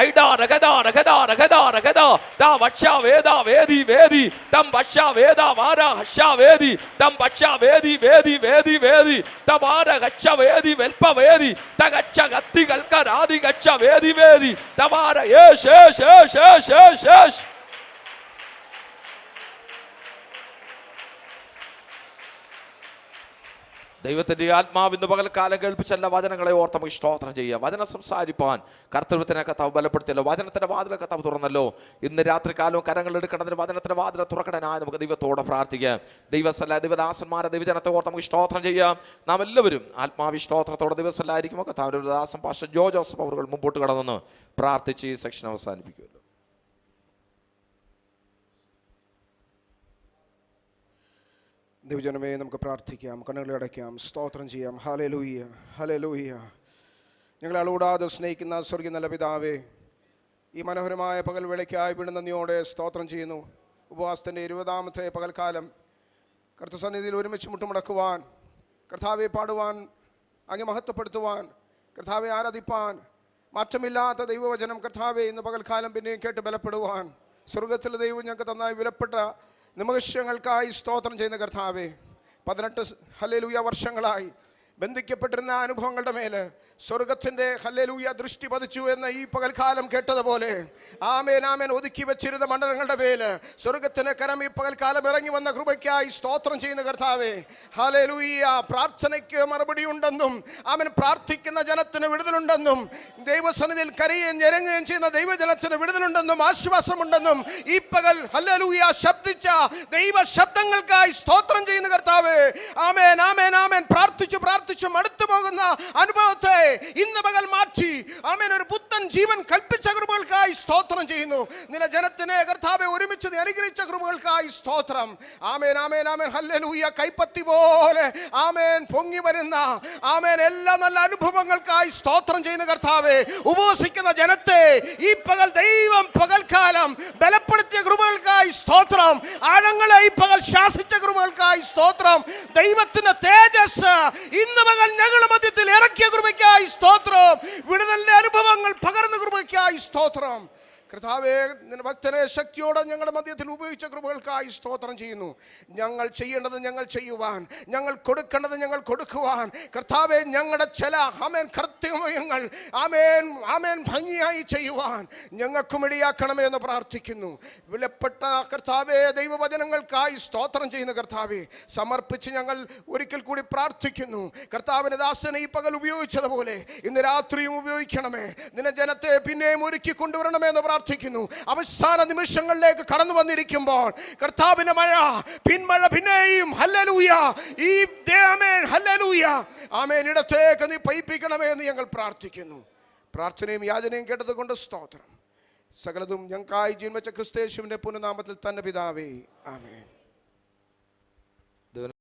ഐഡ രഗദ രഗദ രഗദ രഗദ ദാ വക്ഷ വേദ വേദി വേദി തം വക്ഷ വേദ വാര ഹക്ഷ വേദി തം വക്ഷ വേദി വേദി വേദി വേദി തവാര ഹക്ഷ വേദി വെൽപ വേദി തഗക്ഷ ഗത്തി കൽക്ക രാദി ഗക്ഷ വേദി വേദി തവാര യേശ് യേശ് യേശ് യേശ് യേശ് യേശ്. ദൈവത്തിൻ്റെ ആത്മാവിന്ന് പകൽക്കാലം കേൾപ്പിച്ചല്ല വചനങ്ങളെ ഓർത്ത് നമുക്ക് സ്തോത്രം ചെയ്യുക. വചനം സംസാരിപ്പാൻ കർത്തൃത്വത്തിനെ കർത്താവ് ബലപ്പെടുത്തിയല്ലോ. വചനത്തിൻ്റെ വാതിലെ കർത്താവ് തുറന്നല്ലോ. ഇന്ന് രാത്രി കാലവും കരങ്ങൾ എടുക്കണതിന് വചനത്തിൻ്റെ വാതിലെ തുറക്കണനായി നമുക്ക് ദൈവത്തോടെ പ്രാർത്ഥിക്കാം. ദൈവദാസന്മാരെ ദൈവജനത്തെ ഓർത്ത് നമുക്ക് സ്തോത്രം ചെയ്യാം. നാം എല്ലാവരും ആത്മാവി സ്തോത്രത്തോടെ ദിവസമല്ലായിരിക്കുമ്പോൾ കർത്താവിൻ്റെ ദാസൻ പാസ്റ്റർ ജോ ജോസഫ് അവர்கள் മുമ്പോട്ട് കടന്നു പ്രാർത്ഥിച്ച് ഈ സെക്ഷൻ അവസാനിപ്പിക്കുമല്ലോ. ദൈവജനമേ, നമുക്ക് പ്രാർത്ഥിക്കാം, കണ്ണുകളെ അടയ്ക്കാം, സ്തോത്രം ചെയ്യാം. Hallelujah, hallelujah. ഞങ്ങളെ അളൂടാതെ സ്നേഹിക്കുന്ന സ്വർഗീയ നല്ല പിതാവേ, ഈ മനോഹരമായ പകൽ വേളയ്ക്കായി വീണ്ടും നന്ദിയോടെ സ്തോത്രം ചെയ്യുന്നു. ഉപവാസത്തിൻ്റെ 20ാമത്തെ പകൽക്കാലം കർത്തൃസന്നിധിയിൽ ഒരുമിച്ച് മുട്ടുമുടക്കുവാൻ, കർത്താവെ പാടുവാൻ, അങ്ങ് മഹത്വപ്പെടുത്തുവാൻ, കർത്താവെ ആരാധിപ്പാൻ, മാറ്റമില്ലാത്ത ദൈവവചനം കർത്താവെ ഇന്ന് പകൽക്കാലം പിന്നെയും കേട്ട് ബലപ്പെടുവാൻ, സ്വർഗത്തിലെ ദൈവം ഞങ്ങൾക്ക് തന്നായി വിലപ്പെട്ട നിമിഷങ്ങൾക്കായി സ്തോത്രം ചെയ്യുന്ന കർത്താവേ, 18 ഹല്ലേലൂയ വർഷങ്ങളായി ബന്ധിക്കപ്പെട്ടിരുന്ന അനുഭവങ്ങളുടെ മേല് സ്വർഗത്തിൻ്റെ ഹല്ലേലൂയ ദൃഷ്ടി പതിച്ചു എന്ന ഈ പകൽക്കാലം കേട്ടതുപോലെ ആമേൻ ആമേൻ ഒതുക്കി വെച്ചിരുന്ന മണ്ഡലങ്ങളുടെ മേല് സ്വർഗത്തിന് കരം ഈ പകൽക്കാലം ഇറങ്ങി വന്ന കൃപയ്ക്കായി സ്തോത്രം ചെയ്യുന്ന കർത്താവേ, ഹല്ലേലൂയ. പ്രാർത്ഥനയ്ക്ക് മറുപടി ഉണ്ടെന്നും ആമേൻ പ്രാർത്ഥിക്കുന്ന ജനത്തിന് വിടുതലുണ്ടെന്നും ദൈവസന്നിധിയിൽ കരയുകയും ഞെരങ്ങുകയും ചെയ്യുന്ന ദൈവജനത്തിന് വിടുതലുണ്ടെന്നും ആശ്വാസമുണ്ടെന്നും ഈ പകൽ ഹല്ലേലൂയ ശബ്ദിച്ച ദൈവ ശബ്ദങ്ങൾക്കായി സ്തോത്രം ചെയ്യുന്ന കർത്താവേ, ആമേൻ ആമേൻ ആമേൻ. പ്രാർത്ഥിച്ചു അടുത്തു പോകുന്ന അനുഭവത്തെ ഇന്ന് പകൽ മാറ്റി ആമേൻ ഒരു പുത്തൻ ജീവൻ കൽപ്പിച്ച കൃപകൾക്കായി സ്തോത്രം ചെയ്യുന്നു. നിന്റെ ജനത്തിനെ കർത്താവെ ഒരുമിച്ച് അനുഗ്രഹിച്ച കൃപകൾക്കായി സ്തോത്രം. ആമേൻ ആമേൻ ആമേൻ. ഹല്ലേലൂയ. കൈപ്പത്തി പോലെ ആമേൻ പൊങ്ങി വരുന്ന ആമേൻ എല്ലാ നല്ല അനുഭവങ്ങൾക്കായി സ്തോത്രം ചെയ്യുന്ന കർത്താവെ, ഉപവസിക്കുന്ന ജനത്തെ ഈ പകൽ ദൈവം പകൽക്കാലം ബലപ്പെടുത്തിയ കൃപകൾക്കായി സ്തോത്രം. ആഴങ്ങളെ ഈ പകൽ ശാസിച്ച കൃപകൾക്കായി സ്തോത്രം. ദൈവത്തിന്റെ തേജസ് ഇന്ന് മകൾ ഞങ്ങളുടെ മധ്യത്തിൽ ഇറക്കിയ കൃപയ്ക്കായി സ്തോത്രം. വിടുതലിന്റെ അനുഭവങ്ങൾ പകർന്ന കൃപയ്ക്കായി സ്തോത്രം. കർത്താവേ, നിന്റെ ഭക്തനെ ശക്തിയോടെ ഞങ്ങളുടെ മധ്യത്തിൽ ഉപയോഗിച്ച കൃപകൾക്കായി സ്തോത്രം ചെയ്യുന്നു. ഞങ്ങൾ ചെയ്യേണ്ടത് ഞങ്ങൾ ചെയ്യുവാൻ, ഞങ്ങൾ കൊടുക്കേണ്ടത് ഞങ്ങൾ കൊടുക്കുവാൻ കർത്താവെ ഞങ്ങളുടെ ചില ആമേൻ കർത്തവ്യങ്ങൾ ആമേൻ ആമേൻ ഭംഗിയായി ചെയ്യുവാൻ ഞങ്ങൾക്കും ഇടയാക്കണമേ എന്ന് പ്രാർത്ഥിക്കുന്നു. വിലപ്പെട്ട കർത്താവെ ദൈവവചനങ്ങൾക്കായി സ്തോത്രം ചെയ്യുന്ന കർത്താവെ, സമർപ്പിച്ച് ഞങ്ങൾ ഒരിക്കൽ കൂടി പ്രാർത്ഥിക്കുന്നു. കർത്താവിന്റെ ദാസനെ ഈ പകൽ ഉപയോഗിച്ചതുപോലെ ഇന്ന് രാത്രിയും ഉപയോഗിക്കണമേ. നിന്റെ ജനത്തെ പിന്നെയും ഒരുക്കി കൊണ്ടുവരണമേ എന്ന് പ്രാർത്ഥിക്കുന്നു. അവസാന നിമിഷങ്ങളിലേക്ക് കടന്നു വന്നിരിക്കുമ്പോൾ കർത്താവിന്റെ മഴ, പിന്മഴ പിന്നെയും ഹല്ലേലൂയ ഈ ആമേൻ ഹല്ലേലൂയ ആമേൻ ഇടത്തേക്ക് നീ പയിപ്പിക്കണമേ എന്ന് ഞങ്ങൾ പ്രാർത്ഥിക്കുന്നു. പ്രാർത്ഥനയും യാചനയും കേട്ടതുകൊണ്ട് സ്തോത്രം. സകലതും ഞങ്ങൾക്കായി ജീവൻ വെച്ച ക്രിസ്തയേശുവിന്റെ പുനനാമത്തിൽ തന്നെ പിതാവേ, ആമേൻ.